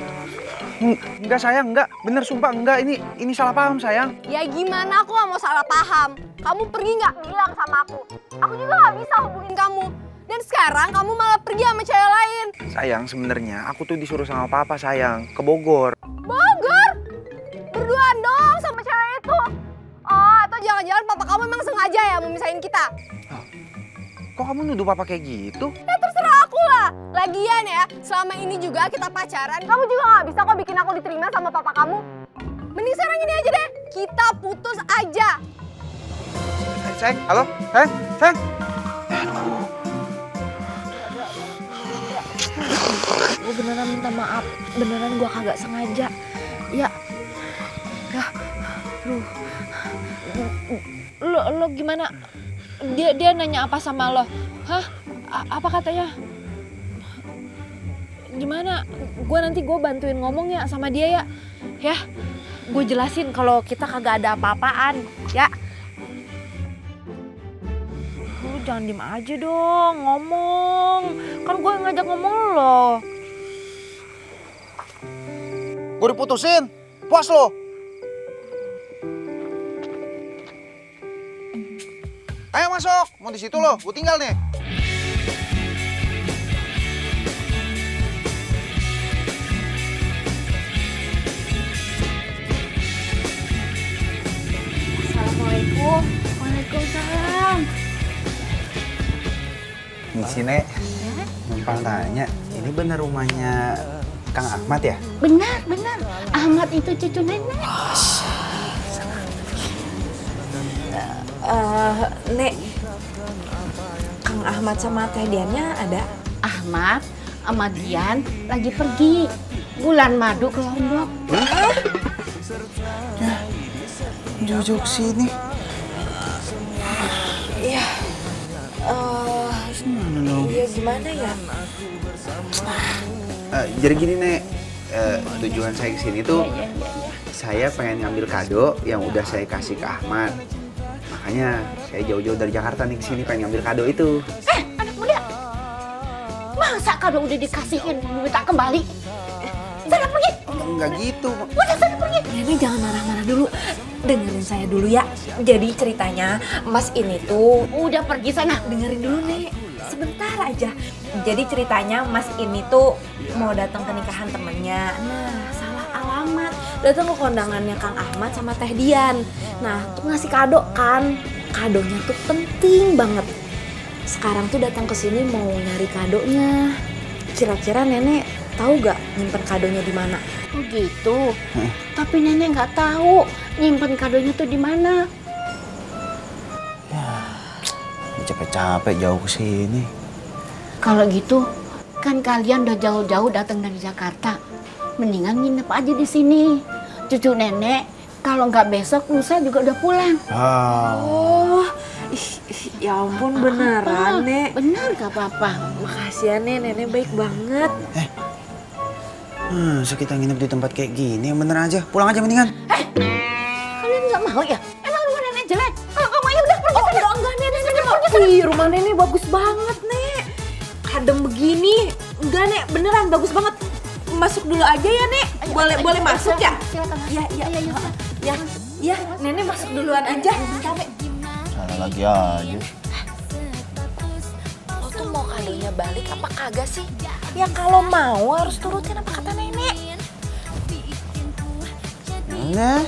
Enggak, sayang, enggak. Bener, sumpah, enggak. Ini salah paham, sayang. Ya gimana aku nggak mau salah paham? Kamu pergi nggak bilang sama aku? Aku juga nggak bisa hubungin kamu. Dan sekarang kamu malah pergi sama cewek lain. Sayang, sebenarnya aku tuh disuruh sama papa, sayang, ke Bogor. Bogor? Berduaan dong sama cewek itu. Oh, atau jangan-jangan papa kamu memang sengaja ya mau misahin kita? Kok kamu nuduh papa kayak gitu? Ya terserah aku lah. Lagian ya, selama ini juga kita pacaran, kamu juga nggak bisa kok bikin aku diterima sama papa kamu. Mending sekarang ini aja deh, kita putus aja. Sayang, halo? Sayang? Gue beneran minta maaf, beneran gue kagak sengaja. Ya, lo gimana? Dia nanya apa sama lo? Hah? Apa katanya? Gimana? Nanti gue bantuin ngomong ya sama dia ya. Ya, gue jelasin kalau kita kagak ada apa-apaan, ya. Lu jangan diem aja dong, ngomong. Kan gue yang ngajak ngomong lo. Gue diputusin, puas lo. Ayo masuk, mau di situ lo, gue tinggal nih. Assalamualaikum. Waalaikumsalam. Nih sini, numpang tanya, ini bener rumahnya Kang Ahmad ya? Benar. Ahmad itu cucu nenek. Nek, Kang Ahmad sama Teh Diannya ada? Ahmad sama Dian lagi pergi bulan madu ke Lombok. Jujur sini. Iya. Iya gimana ya? Jadi gini, Nek. Tujuan saya kesini tuh, saya pengen ngambil kado yang udah saya kasih ke Ahmad. Makanya saya jauh-jauh dari Jakarta nih kesini pengen ngambil kado itu. Anak muda, masa kado udah dikasihin minta kembali? Sana pergi. Enggak gitu. Udah sana pergi. Nenek jangan marah-marah dulu. Dengerin saya dulu ya. Jadi ceritanya Mas ini tuh udah pergi sana. Dengerin dulu nih. Sebentar aja. Jadi ceritanya Mas ini tuh mau datang ke nikahan temennya. Nah, salah alamat. Datang ke kondangannya Kang Ahmad sama Teh Dian. Nah, tuh ngasih kado kan. Kadonya tuh penting banget. Sekarang tuh datang ke sini mau nyari kadonya. Kira-kira nenek tahu gak nyimpen kadonya di mana? Oh gitu. Tapi nenek nggak tahu nyimpen kadonya tuh di mana. Capek-capek jauh ke sini. Kalau gitu, kan kalian udah jauh-jauh datang dari Jakarta. Mendingan nginep aja di sini. Cucu nenek, kalau nggak besok lusa juga udah pulang. Oh, ya ampun beneran, Nek. Bener gak apa-apa. Makasih ya, Nenek baik banget. So kita nginep di tempat kayak gini, yang bener aja. Pulang aja mendingan. Kalian nggak mau ya? Emang rumah nenek jelek? Kalau kamu aja udah pergi sana. Enggak, Nenek. Wih, rumah Nenek bagus banget, Nek. Adem begini. Enggak, Nek. Beneran bagus banget. Masuk dulu aja ya, Nek. Boleh masuk ya? Silakan. Ya, Nenek masuk duluan aja. Salah lagi aja. Lo tuh mau kadonya balik apa kagak sih? Ya kalau mau harus turutin apa kata Nenek. Nah.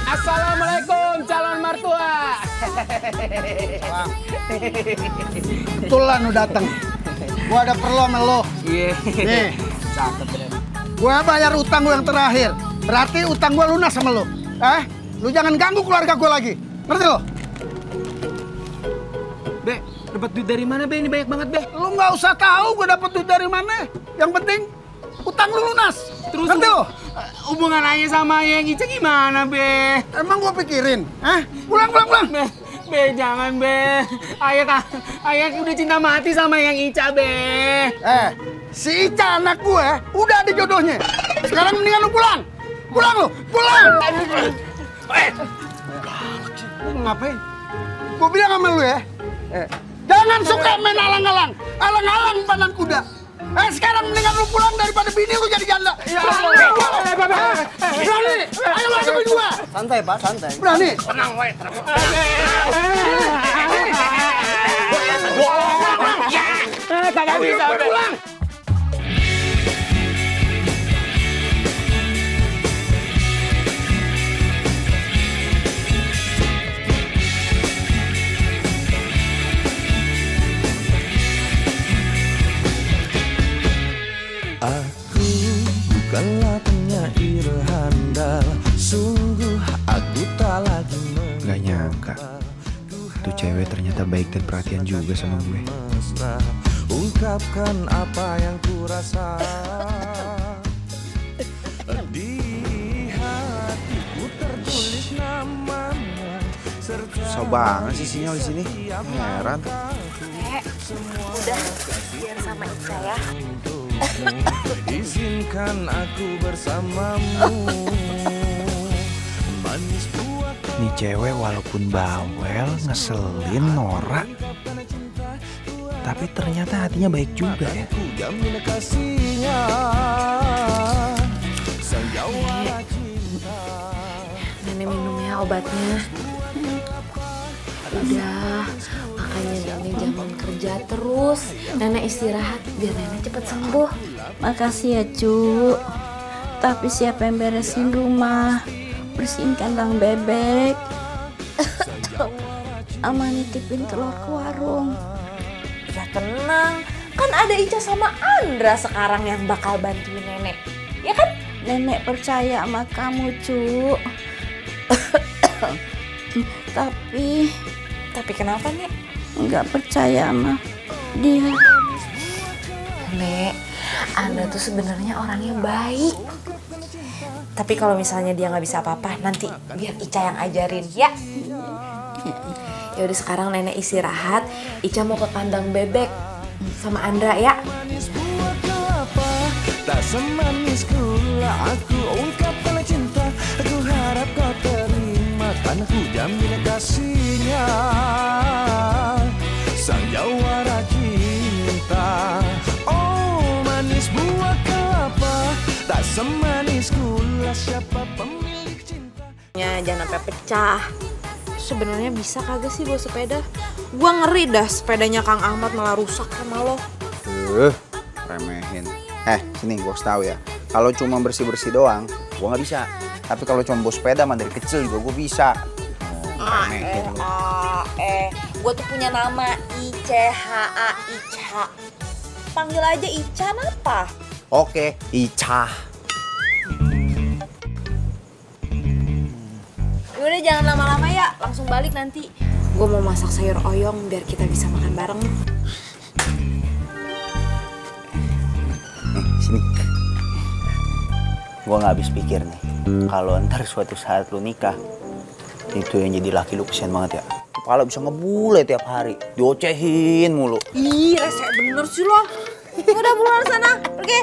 Assalamualaikum calon mertua. Kebetulan lu datang. Gua ada perlu sama lo. Iya. Nih, gua bayar utang gua yang terakhir. Berarti utang gua lunas sama lu. Lu jangan ganggu keluarga gua lagi. Ngerti lo? Be, dapat duit dari mana, Be? Ini banyak banget, Be. Lu nggak usah tahu gua dapat duit dari mana. Yang penting utang lu lunas. Terus ngerti lo? Hubungan Ayah sama yang Ica gimana, Be? Emang gua pikirin? Pulang. Be, jangan, Be. Ayah udah cinta mati sama yang Ica, Be. Si Ica anak gue udah ada jodohnya. Sekarang mendingan lu pulang. Pulang lu, pulang. Lu ngapain? Gue bilang sama lu ya. Jangan suka main alang-alang. Alang-alang panan kuda. Sekarang mendingan lu pulang daripada bini lu jadi janda. Berani? Ayo lu hadapin gua. Santai, Pak, santai. Berani? Tenang, woy. Kagak bisa, pulang. Aku bukanlah penyair handal, sungguh aku tak lagi Gak nyangka tuh cewek ternyata baik dan perhatian juga sama gue. ungkapkan apa yang ku rasa. Di hatiku tertulis namanya. Susah banget sih sinyal di sini. Heran. Udah biar sama Ica ya. Izinkan aku bersamamu. Manis buah. Nih cewek walaupun bawel, ngeselin, norak, tapi ternyata hatinya baik juga ya. Jamin kasihnya. Sang jawara cinta. Nenek minum ya obatnya. Udah, makanya nenek jangan kerja terus. Nenek istirahat biar nenek cepat sembuh. Makasih ya, Cu. Tapi siapa yang beresin rumah? Bersihin kandang bebek. Ama nitipin telur ke warung. Ya tenang, kan ada Ica sama Andra sekarang yang bakal bantuin nenek. Ya kan? Nenek percaya sama kamu, Cu. Tapi kenapa, Nek? Nggak percaya sama dia. Nek, Andra tuh sebenarnya orang yang baik. Tapi kalau misalnya dia nggak bisa apa-apa, nanti biar Ica yang ajarin, ya? Ya udah sekarang nenek istirahat, Ica mau ke kandang bebek sama Andra ya. Tak semanis gula aku ungkapkan cinta. Aku harap kau terima karena ku jamin kasihnya. Sang jawara cinta. Oh manis buah kelapa. Tak semanis gula siapa pemilik cinta. Jangan sampai pecah. Sebenarnya bisa kagak sih bawa sepeda? Gua ngeri dah sepedanya Kang Ahmad malah rusak sama lo. Remehin. Sini gue kasih tahu ya. Kalau cuma bersih-bersih doang, gue nggak bisa. Tapi kalau cuma bawa sepeda mah dari kecil juga gue bisa. Gue tuh punya nama ICHA Ica. Panggil aja Ica apa? Oke, Ica. Udah jangan lama-lama ya, langsung balik nanti. Gue mau masak sayur oyong biar kita bisa makan bareng. Sini. Gue nggak habis pikir nih. Kalau ntar suatu saat lu nikah, itu yang jadi laki lu kesian banget ya. Kepala bisa ngebule tiap hari, diocehin mulu. Ih, rese bener sih lo. Udah pulang sana, pergi.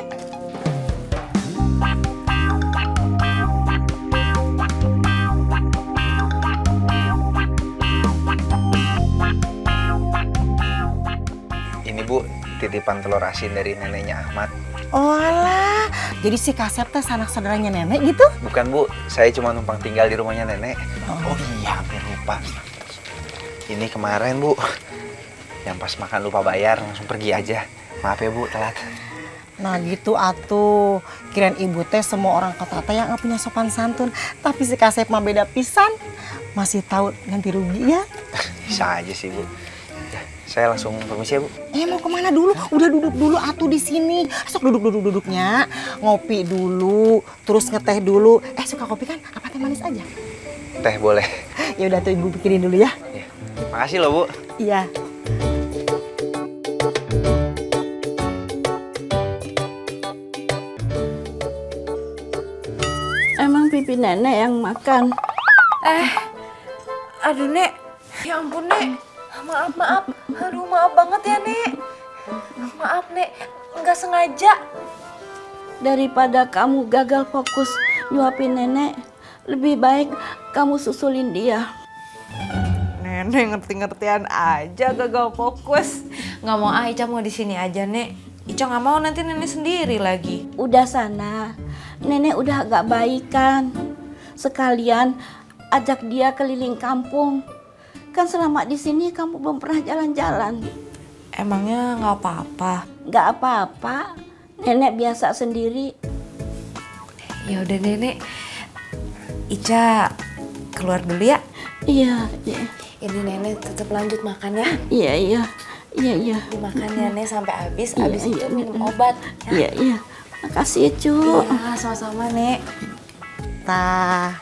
Ini Bu, titipan telur asin dari neneknya Ahmad. Oh alah, jadi si Kasep teh sanak saudaranya nenek gitu? Bukan Bu, saya cuma numpang tinggal di rumahnya nenek. Oh iya, hampir lupa. Ini kemarin Bu, yang pas makan lupa bayar langsung pergi aja. Maaf ya Bu, telat. Nah gitu atuh, kirain ibu teh semua orang kota teh yang gak punya sopan santun. Tapi si Kasep mah beda pisan, masih tahu ganti rugi ya. Bisa aja sih Bu. Saya langsung permisi ya, Bu. Mau kemana dulu? Udah duduk dulu atuh di sini. Sok duduknya. Ngopi dulu, terus ngeteh dulu. Suka kopi kan? Apa teh manis aja? Teh boleh. Ya udah tuh Ibu bikinin dulu ya. Iya. Makasih loh, Bu. Iya. Emang pipi nenek yang makan? Aduh, Nek. Ya ampun, Nek. Maaf. Aduh, maaf banget ya, Nek. Maaf, Nek. Nggak sengaja. Daripada kamu gagal fokus nyuapin nenek, lebih baik kamu susulin dia. Nenek ngerti-ngertian aja gagal fokus. Nggak mau Ica mau di sini aja, Nek. Ica nggak mau nanti nenek sendiri lagi. Udah sana, nenek udah agak baikan. Sekalian ajak dia keliling kampung. Kan selama di sini kamu belum pernah jalan-jalan. Emangnya nggak apa-apa? Nggak apa-apa, nenek biasa sendiri. Ya udah, Nenek. Ica keluar dulu ya. Iya. Ini Nenek tetap lanjut makan ya. Iya. Dimakan ya, Nek, sampai habis. Habis itu minum obat. Ya? Iya. Makasih ya, Cu. Iya, sama-sama, Nek. Tah.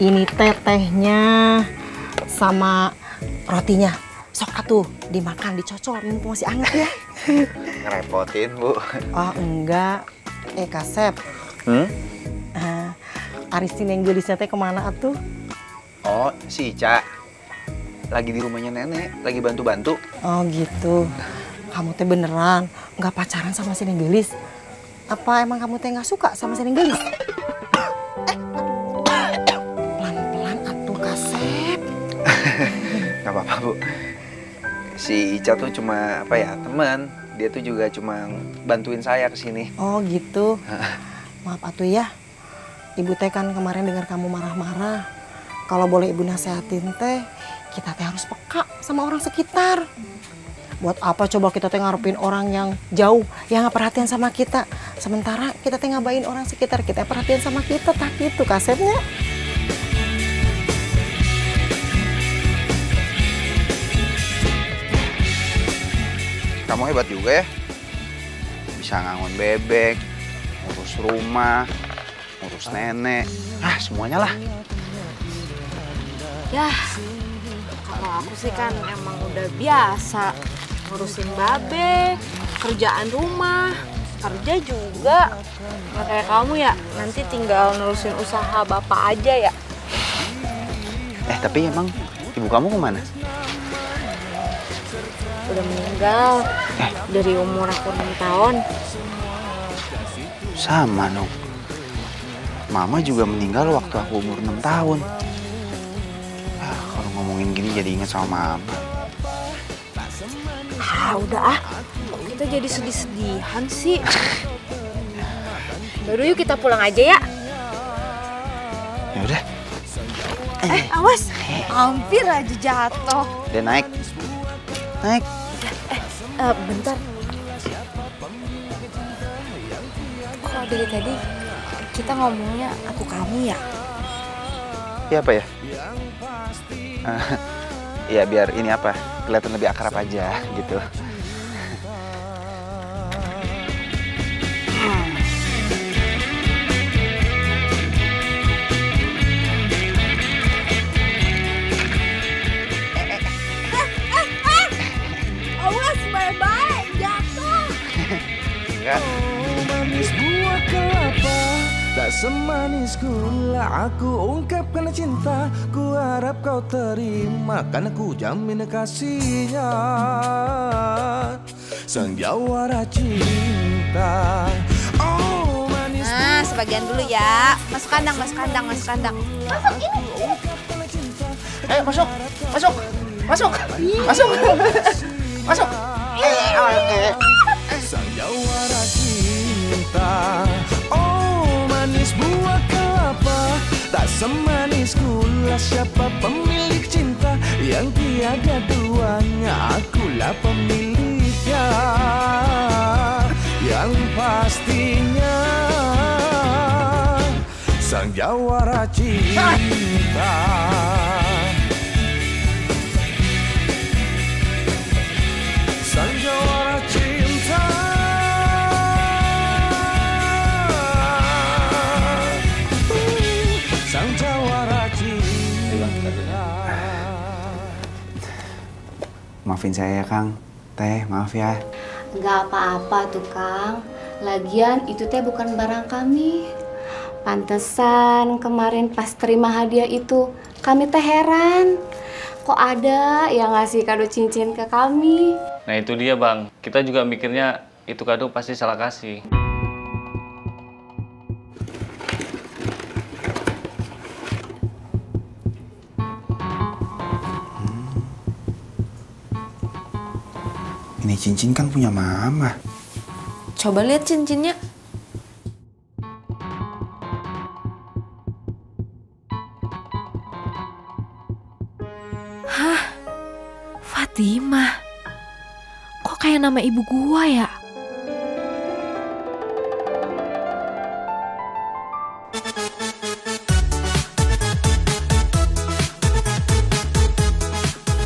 Ini tehnya sama rotinya. Sok atuh dimakan, dicocol, mumpung masih hangat ya. Ngerepotin, Bu. Oh, enggak. Kasep. Arisin yang gelisnya teh kemana atuh? Oh, si Ica. Lagi di rumahnya nenek, lagi bantu-bantu. Oh gitu. Kamu teh beneran nggak pacaran sama si Nenggelis? Apa emang kamu teh nggak suka sama si Nenggelis? Pelan-pelan atuh Kasep. Gak apa-apa, Bu. Si Ica tuh cuma teman. Dia tuh juga cuma bantuin saya kesini. Oh gitu. Maaf atuh ya. Ibu teh kan kemarin dengar kamu marah-marah. Kalau boleh Ibu nasehatin teh, kita teh harus peka sama orang sekitar. Buat apa coba kita teh ngarepin orang yang jauh, yang gak perhatian sama kita. Sementara kita teh ngabain orang sekitar, kita perhatian sama kita, tak gitu Kasepnya. Kamu hebat juga ya. Bisa ngangon bebek, ngurus rumah, ngurus nenek. Semuanya lah. Ya, kalau aku sih kan emang udah biasa ngurusin babe, kerjaan rumah, kerja juga. Nggak kayak kamu ya, nanti tinggal ngurusin usaha bapak aja ya. Tapi emang ibu kamu kemana? Udah meninggal dari umur aku 6 tahun. Sama dong. Mama juga meninggal waktu aku umur 6 tahun. Kalau ngomongin gini jadi inget sama Mama. Udah kok kita jadi sedih-sedihan sih? Baru yuk kita pulang aja ya. Ya udah. Awas, hampir aja jatuh. Dia naik. Bentar. Kok dari tadi kita ngomongnya aku kamu ya? Iya apa ya? Ya biar ini kelihatan lebih akrab aja gitu. Awas, bye-bye, jatuh. Enggak. Manis buah kelapa, tak semanis gula. Aku ungkapkan cinta, ku harap kau terima, karena ku jamin kasihnya. Sang jawara cinta. Oh manis. Nah, sebagian dulu ya. Masuk kandang. Masuk ini. Masuk. Sang jawara cinta. Oh manis buah kelapa, tak semanis gula. Siapa pemilik cinta yang tiada duanya? Akulah pemiliknya. Yang pastinya sang jawara cinta. Maafin saya ya, Kang. Teh, maaf ya. Nggak apa-apa tuh, Kang. Lagian itu teh bukan barang kami. Pantesan kemarin pas terima hadiah itu, kami teh heran. Kok ada yang ngasih kado cincin ke kami? Nah itu dia, Bang. Kita juga mikirnya itu kado pasti salah kasih. Ini cincin kan punya Mama. Coba lihat cincinnya. Hah? Fatimah. Kok kayak nama ibu gua ya?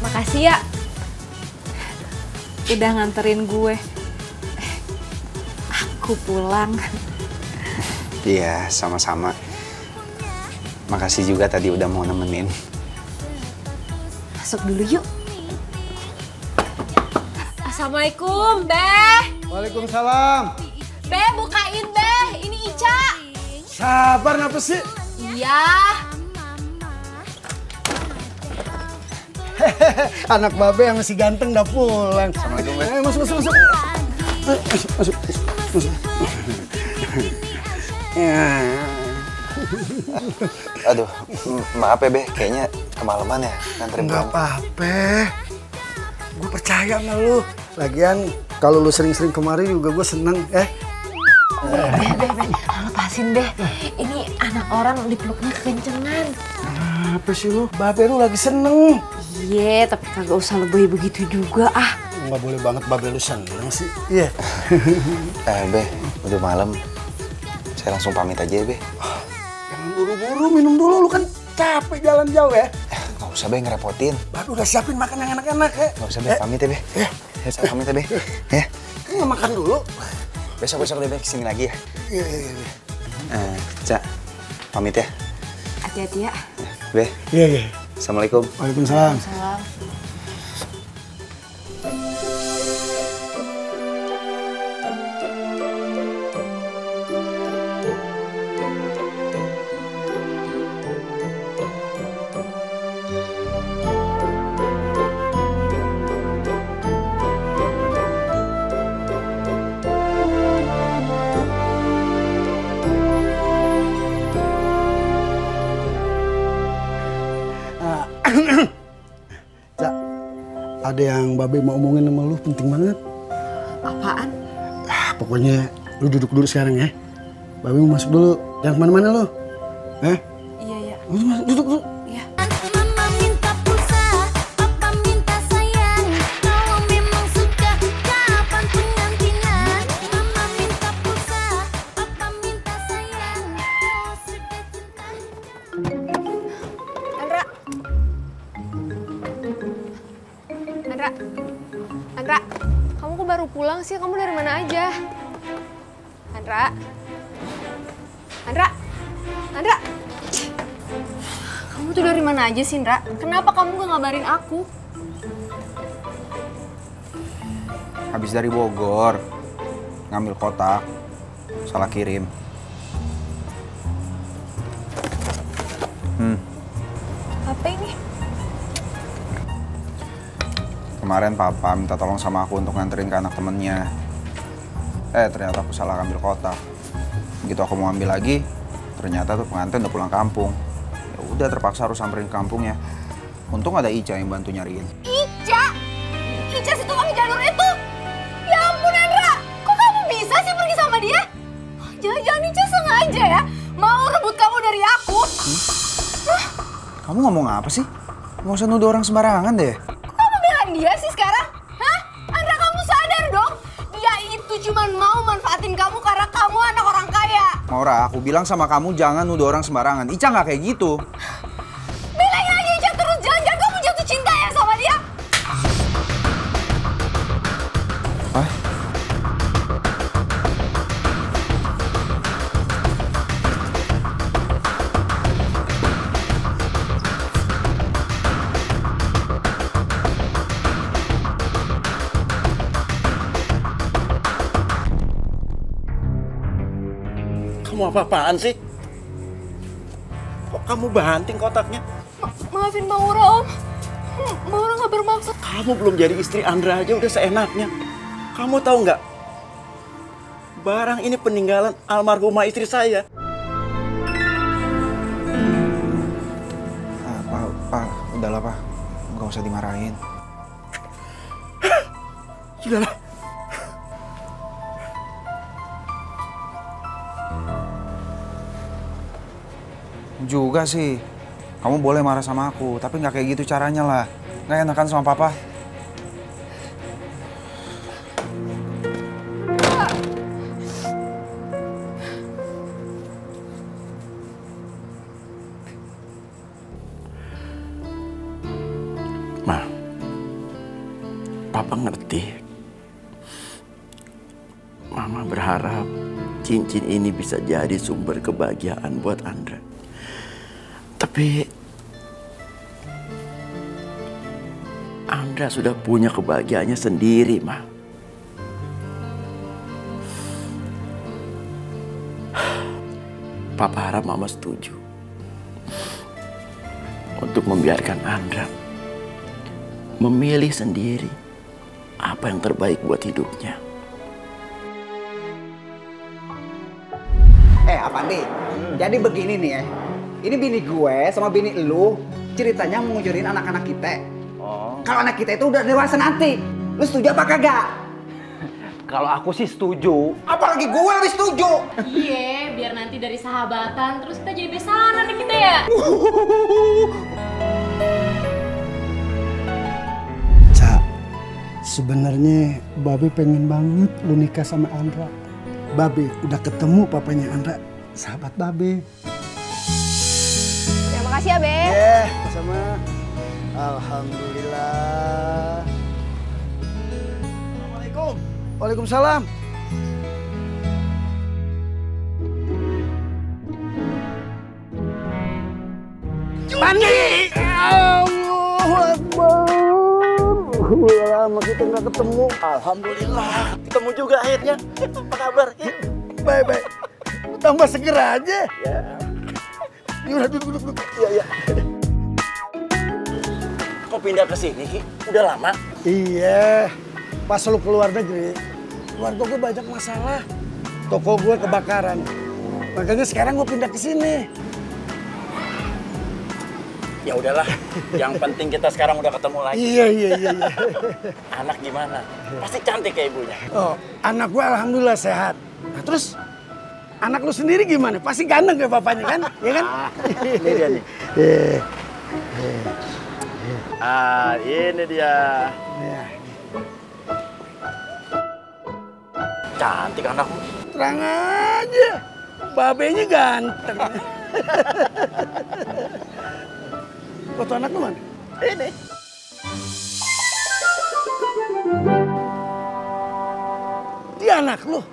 Makasih ya. Udah nganterin gue. Aku pulang. Iya, sama-sama. Makasih juga tadi udah mau nemenin. Masuk dulu yuk. Assalamualaikum, Beh. Waalaikumsalam. Beh, bukain, Beh. Ini Ica. Sabar ngapa sih? Iya. Anak babe yang masih ganteng udah pulang. Assalamualaikum, Beh. Masuk. Masuk. Aduh, maaf ya, Beh. Kayaknya kemalaman ya nganterin Nggak pulang. apa-apa. Gue percaya sama lu. Lagian kalau lu sering-sering kemari juga gue seneng. Beh, lepasin, Beh. Ini anak orang dipeluknya kekencengan. Apa sih lu? Babe lu lagi seneng. Iya, tapi kagak usah lebih begitu juga ah. Nggak boleh banget babe lu seneng sih. Iya. Beh, udah malam. Saya langsung pamit aja ya, Beh. Jangan buru-buru, minum dulu. Lu kan capek jalan jauh ya. Nggak usah, Beh, ngerepotin. Babe udah siapin makan yang enak-enak ya. Nggak usah, Beh. Pamit ya, Beh. Ya, saya pamit ya, Beh. Ya. Kan nggak makan dulu. Besok-besok deh, Beh, kesini lagi ya. Iya. Cak, pamit ya. Hati-hati ya. Beh. Iya. Assalamualaikum. Waalaikumsalam. Cak, ada yang babe mau omongin sama lu penting banget. Apaan? Pokoknya lu duduk dulu sekarang ya. Babe mau masuk dulu. Jangan kemana-mana lu. Iya. Masuk, duduk dulu. Iya. Mama minta pulsa, papa minta sayang. Kalau memang suka, kapan pengantinan? Mama minta pulsa, papa minta sayang. Kalau sudah cinta. Andra, kamu kok baru pulang sih? Kamu dari mana aja? Andra. Kamu tuh dari mana aja sih, Andra? Kenapa kamu gak ngabarin aku? Habis dari Bogor, ngambil kotak, salah kirim. Apa ini? Kemarin Papa minta tolong sama aku untuk nganterin ke anak temennya. Ternyata aku salah ngambil kotak. Begitu aku mau ambil lagi, ternyata tuh pengantin udah pulang kampung. Ya udah terpaksa harus samperin ke kampungnya. Untung ada Ica yang bantu nyariin. Ica si tukang janur itu. Ya ampun, Andra. Kok kamu bisa sih pergi sama dia? Jangan-jangan Ica sengaja ya mau rebut kamu dari aku. Kamu ngomong apa sih? Nggak usah nuduh orang sembarangan deh. Kok kamu belain dia sih sekarang? Hah? Andra, kamu sadar dong. Dia itu cuma mau manfaatin kamu karena kamu anak orang kaya. Maura, aku bilang sama kamu jangan nuduh orang sembarangan. Ica nggak kayak gitu. Belain aja Ica terus. Jangan-jangan kamu jatuh cinta ya sama dia. Apa? Kamu apa-apaan sih? Kok kamu banting kotaknya? Maafin Maura, Om. Maura nggak bermaksud. Kamu belum jadi istri Andra aja udah seenaknya. Kamu tahu nggak? Barang ini peninggalan almarhumah istri saya. Pak, udahlah Pak. Nggak usah dimarahin. Sudahlah. Juga sih. Kamu boleh marah sama aku, tapi nggak kayak gitu caranya lah. Nggak enakan sama Papa. Ma, Papa ngerti. Mama berharap cincin ini bisa jadi sumber kebahagiaan buat Andra. Tapi Andra sudah punya kebahagiaannya sendiri, Ma. Papa harap Mama setuju untuk membiarkan Andra memilih sendiri apa yang terbaik buat hidupnya. Apandi, jadi begini nih ya. Ini bini gue sama bini lu ceritanya mau ngujurin anak-anak kita. Kalau anak kita itu udah dewasa nanti. Lu setuju apa kagak? Kalau aku sih setuju. Apalagi gue lebih setuju. Iya, biar nanti dari sahabatan terus kita jadi besaran anak kita ya. Ca, sebenarnya Babe pengen banget lu nikah sama Andra. Babe udah ketemu papanya Andra, sahabat Babe. Terima kasih ya, Be. Sama. Alhamdulillah. Assalamualaikum. Waalaikumsalam. Pandi! Allahu Akbar. Udah lama kita nggak ketemu. Alhamdulillah, ketemu juga akhirnya. Apa kabar? Baik-baik. Tambah seger aja. Ya. Yaudah duduk. Iya. Kok pindah ke sini, Ki? Udah lama? Iya. Pas lu keluar negeri, keluarga gue banyak masalah. Toko gue kebakaran. Makanya sekarang gue pindah ke sini. Ya udahlah, yang penting kita sekarang udah ketemu lagi. Iya. Anak gimana? Pasti cantik kayak ibunya. Oh, anak gue alhamdulillah sehat. Nah terus, anak lu sendiri gimana? Pasti ganteng kayak bapaknya kan? Iya kan? Ini dia nih. Ini dia. Cantik anakmu. Terang aja, babenya ganteng. Foto anak lu mana? Ini. Dia anak lu?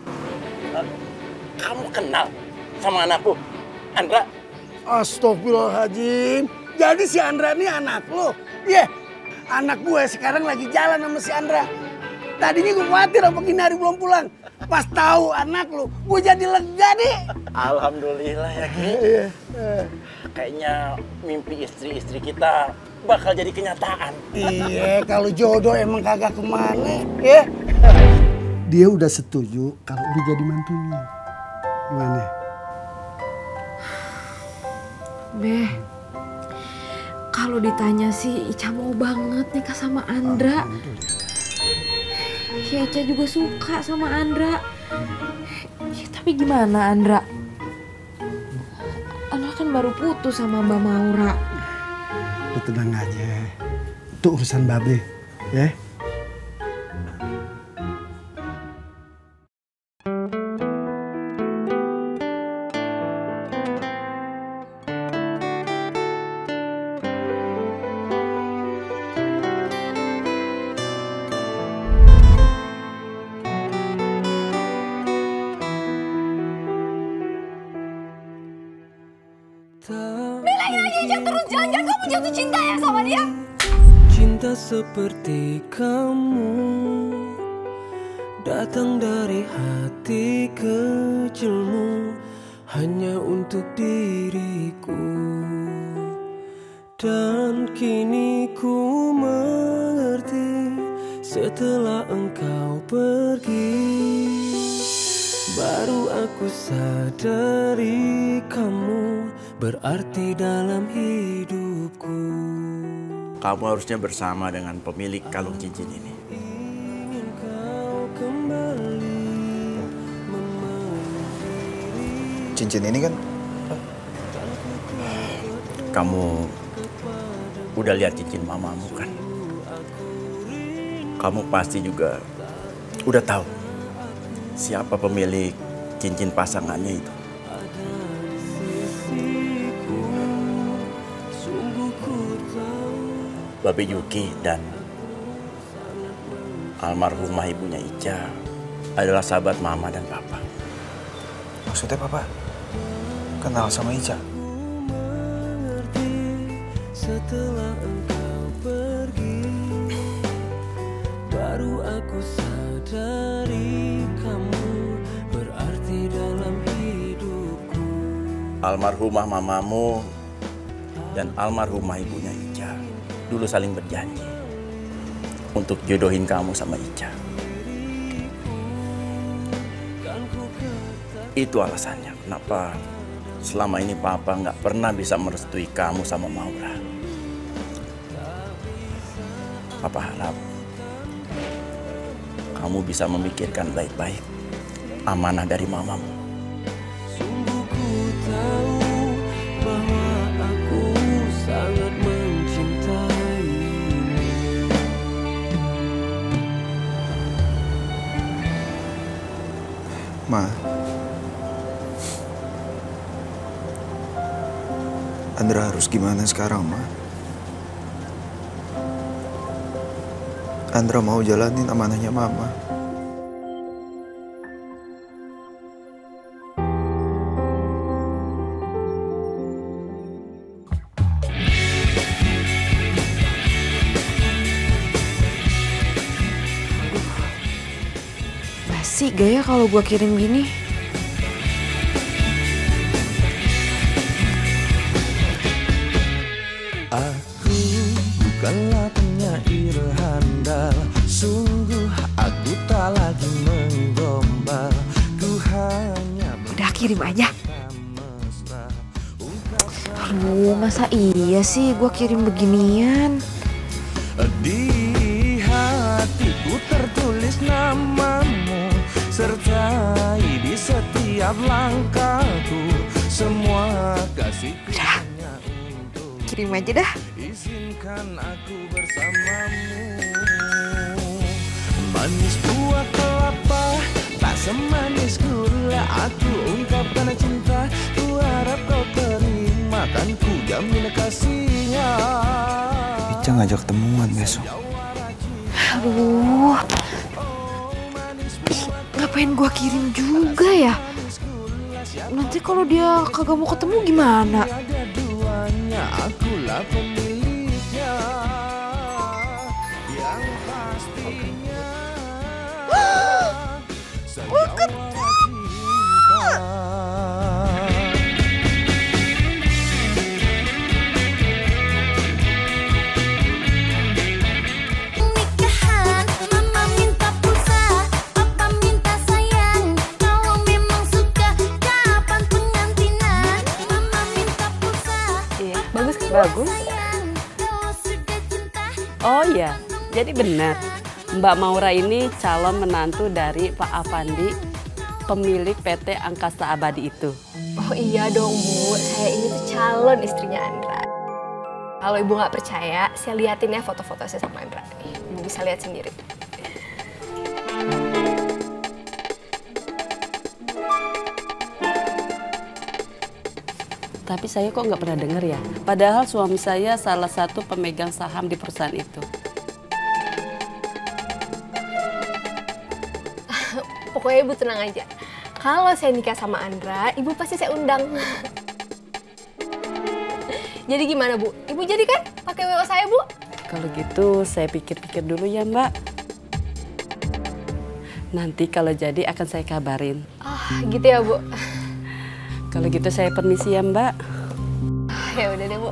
Kamu kenal sama anakku, Andra? Astagfirullahaladzim. Jadi si Andra ini anak lu? Iya. Anak gue sekarang lagi jalan sama si Andra. Tadinya gue khawatir apa gini hari belum pulang. Pas tahu anak lu, gue jadi lega nih. Alhamdulillah ya, Ki. Kayaknya mimpi istri-istri kita bakal jadi kenyataan. Iya, kalau jodoh emang kagak kemana, ya. Dia udah setuju kalau udah jadi mantunya. Gimana? Beh, kalau ditanya sih Ica mau banget nikah sama Andra. Ya Ica juga suka sama Andra. Ya, tapi gimana Andra? Andra kan baru putus sama Mbak Maura. Lu tenang aja. Itu urusan Babe, ya. Bilangin aja Ica terus, jangan-jangan kamu jatuh cinta ya sama dia. Cinta seperti kamu datang dari hati kecilmu, hanya untuk diriku. Dan kini ku mengerti setelah engkau pergi, baru aku sadari kamu berarti dalam hidupku. Kamu harusnya bersama dengan pemilik kalung cincin ini. Cincin ini kan? Kamu udah lihat cincin mamamu kan? Kamu pasti juga udah tahu siapa pemilik cincin pasangannya itu. Babe Yuki dan almarhumah ibunya Ica adalah sahabat mama dan papa. Maksudnya papa kenal sama Ica? Setelah engkau pergi, baru aku sadari kamu berarti dalam hidupku. Almarhumah mamamu dan almarhumah ibunya Ica dulu saling berjanji untuk jodohin kamu sama Ica. Itu alasannya kenapa selama ini papa nggak pernah bisa merestui kamu sama Maura. Papa harap kamu bisa memikirkan baik-baik amanah dari mamamu. Sungguh ku tahu bahwa aku sangat mencintaimu. Ma, Andra harus gimana sekarang, Ma? Andra mau jalanin amanahnya Mama. Basi gaya kalau gua kirim gini. Aku bukanlah penyair handal, sungguh aku tak lagi menggombal. Ku hanya Udah kirim aja. Aduh, masa iya sih gua kirim beginian? di hatiku tertulis namamu, sertai di setiap langkahku semua kasihku. Kirim aja dah. Izinkan aku bersamamu. Manis buah kelapa, tak semanis gula. Aku ungkapkan cinta, ku harap kau terima. Kan ku jamin kasihnya. Ica ngajak temuan besok. Aduh, ngapain gua kirim juga ya? Nanti kalau dia kagak mau ketemu gimana? Akulah pemiliknya yang pastinya. Nikahan, mama minta pulsa, papa minta sayang. Kalau memang suka, kapan pengantinan? Mama minta pulsa. Iya, bagus. Oh iya, jadi benar. Mbak Maura ini calon menantu dari Pak Afandi, pemilik PT Angkasa Abadi itu. Oh iya dong Bu, saya ini tuh calon istrinya Andra. Kalau Ibu nggak percaya, saya liatin ya foto-foto saya sama Andra. Nih, Ibu bisa lihat sendiri. Tapi saya kok nggak pernah dengar ya. Padahal suami saya salah satu pemegang saham di perusahaan itu. Pokoknya Ibu tenang aja. Kalau saya nikah sama Andra, Ibu pasti saya undang. Jadi gimana Bu? Ibu jadi kan pakai WO saya Bu? Kalau gitu saya pikir-pikir dulu ya Mbak. Nanti kalau jadi akan saya kabarin. Ah gitu ya Bu. Kalau gitu saya permisi ya Mbak. Ya udah deh Bu.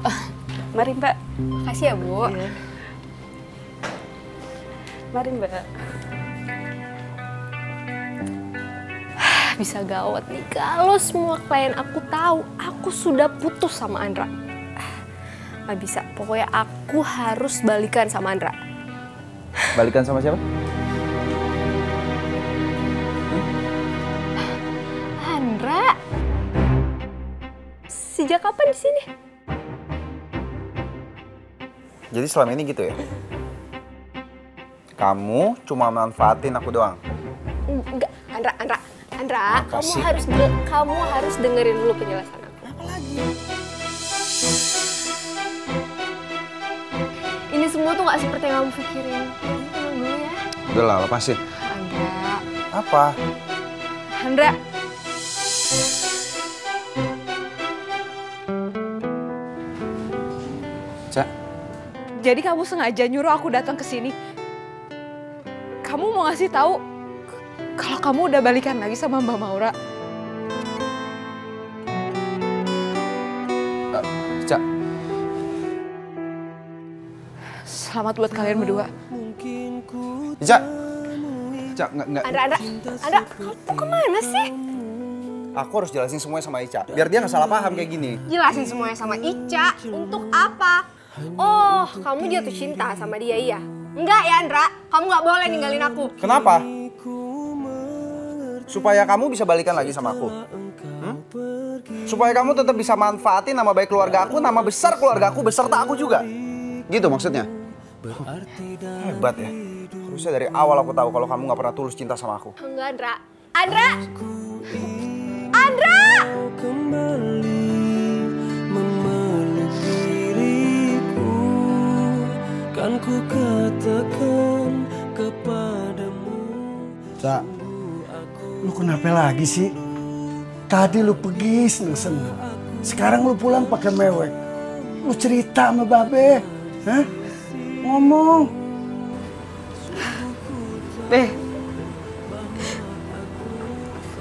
Mari Mbak. Makasih ya Bu. Iya. Mari Mbak. Bisa gawat nih kalau semua klien aku tahu aku sudah putus sama Andra. Gak bisa, pokoknya aku harus balikan sama Andra. Balikan sama siapa? Andra? Sejak kapan di sini? Jadi selama ini gitu ya? Kamu cuma manfaatin aku doang? Enggak, Andra, Makasih. kamu harus dengerin dulu penjelasan aku. Apa lagi? Ini semua tuh gak seperti yang kamu pikirin. Kamu tenang dulu ya. Udah lah, lepasin. Andra. Apa? Andra. Cak. Jadi kamu sengaja nyuruh aku datang ke sini. Kamu mau ngasih tahu kalau kamu udah balikan lagi sama Mbak Maura. Cak. Selamat buat kalian berdua. Cak. Cak, enggak. Andra, kamu kemana sih? Aku harus jelasin semuanya sama Ica, biar dia nggak salah paham kayak gini. Jelasin semuanya sama Ica. Untuk apa? Oh, kamu jatuh cinta sama dia, iya? Enggak ya, Andra. Kamu nggak boleh ninggalin aku. Kenapa? Supaya kamu bisa balikan lagi sama aku. Supaya kamu tetap bisa manfaatin nama baik keluarga aku, nama besar keluarga aku, beserta aku juga. Gitu maksudnya? Hebat ya. Harusnya dari awal aku tahu kalau kamu nggak pernah tulus cinta sama aku. Enggak, Andra. Andra! Andra! Memeluk diriku, kan ku katakan kepadamu. Cak, lu kenapa lagi sih? Tadi lu pergi seneng-seneng. Sekarang lu pulang pakai mewek. Lu cerita sama Babe. Hah? Ngomong. Beh,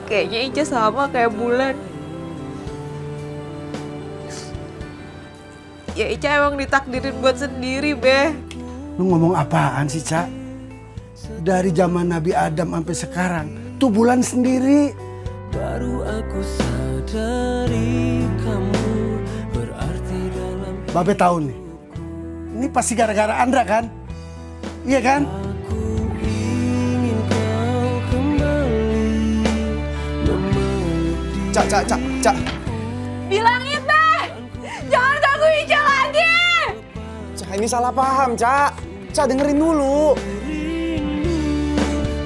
kayaknya Ica sama kayak Bulan. Ya Ica emang ditakdirin buat sendiri, Beh. Lu ngomong apaan sih, Cak? Dari zaman Nabi Adam sampai sekarang, tuh Bulan sendiri. Baru aku sadari kamu berarti dalam. Babe tahu nih. Ini pasti gara-gara Andra kan? Iya kan? Cak. Bilangin, Beh! Jangan ganggu Ica lagi! Cak, ini salah paham, Cak. Cak, dengerin dulu.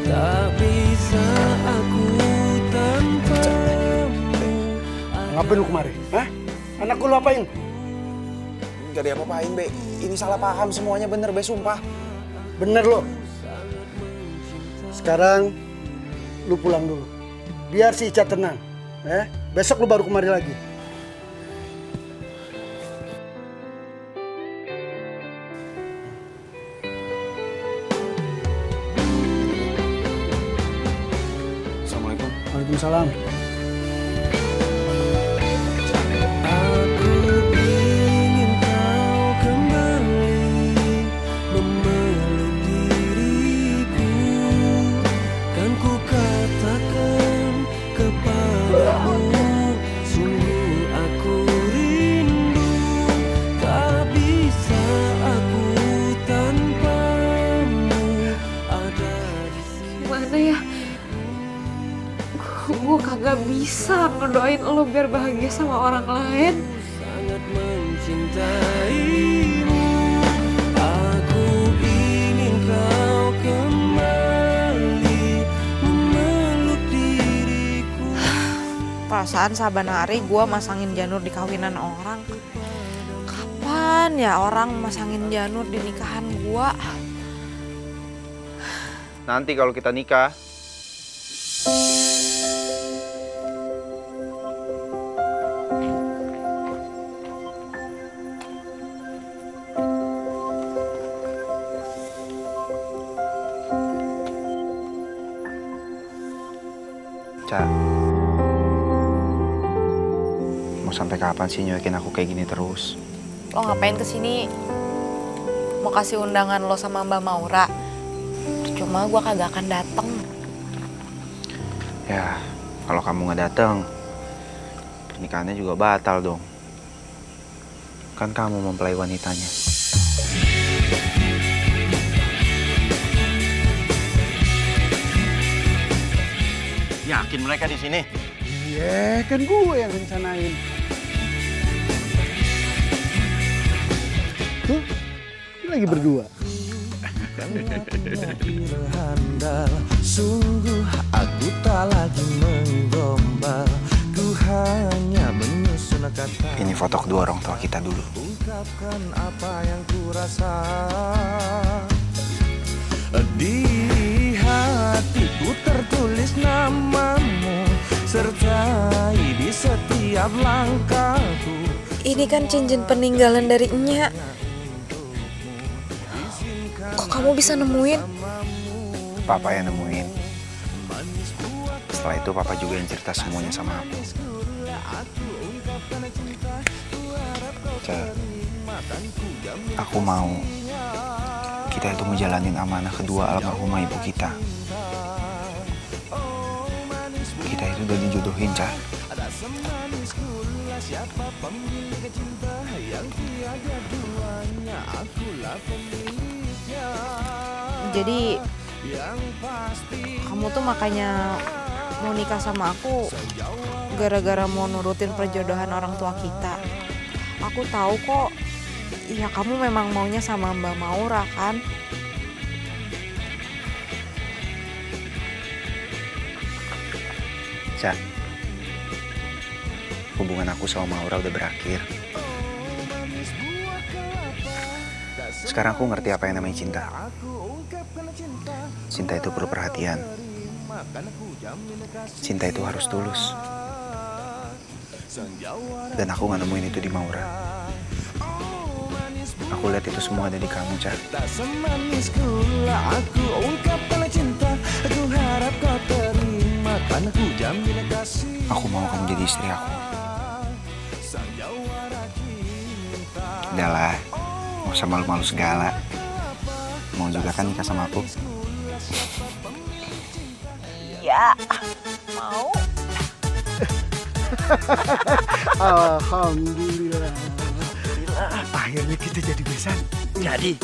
Tak bisa aku tanpamu. Ngapain lu kemari? Hah? Anakku lu apain? Gak ada apa-apain, Be. Ini salah paham semuanya bener, Be, sumpah. Bener lo. Sekarang lu pulang dulu. Biar si Ica tenang. Besok lu baru kemari lagi. Assalamualaikum. Waalaikumsalam. Gue kagak bisa ngedoain lo biar bahagia sama orang lain. Sangat mencintaimu, aku ingin kau kembali memeluk diriku. Perasaan saban hari gue masangin janur di kawinan orang. Kapan ya orang masangin janur di nikahan gue? Nanti kalau kita nikah, Cak, Mau sampai kapan sih nyuekin aku kayak gini terus? Lo ngapain kesini? Mau kasih undangan lo sama Mbak Maura? Cuma gue kagak akan dateng. Ya, kalau kamu nggak datang, pernikahannya juga batal dong. Kan kamu mempelai wanitanya. Yakin mereka di sini? Iya, kan gue yang rencanain. Tuh, ini lagi berdua. Sungguh aku tak lagi menggombal, ku hanya menyusun kata. Ini foto kedua orang tua kita dulu. Ungkapkan apa yang ku rasa. Di hatiku tertulis namamu, sertai di setiap langkahku. Ini kan cincin peninggalan dari Nya. Kok kamu bisa nemuin? Papa yang nemuin. Setelah itu Papa juga yang cerita semuanya sama aku. Cak, aku mau kita itu menjalanin amanah kedua almarhumah ibu kita. Kita itu udah dijodohin, Cak. Jadi kamu tuh makanya mau nikah sama aku gara-gara mau nurutin perjodohan orang tua kita. Aku tahu kok, ya kamu memang maunya sama Mbak Maura kan? Cak, hubungan aku sama Maura udah berakhir. Sekarang aku ngerti apa yang namanya cinta. Cinta itu perlu perhatian. Cinta itu harus tulus. Dan aku gak nemuin itu di Maura. Aku lihat itu semua ada di kamu, Cak. Tak semanis gula aku ungkapkan cinta, aku harap kau terima, karena ku jamin kasih. Aku mau kamu jadi istri aku. Udahlah, gak usah malu-malu segala. Mau juga kan nikah sama aku? Ya, mau. Alhamdulillah. Akhirnya kita jadi besan. Jadi.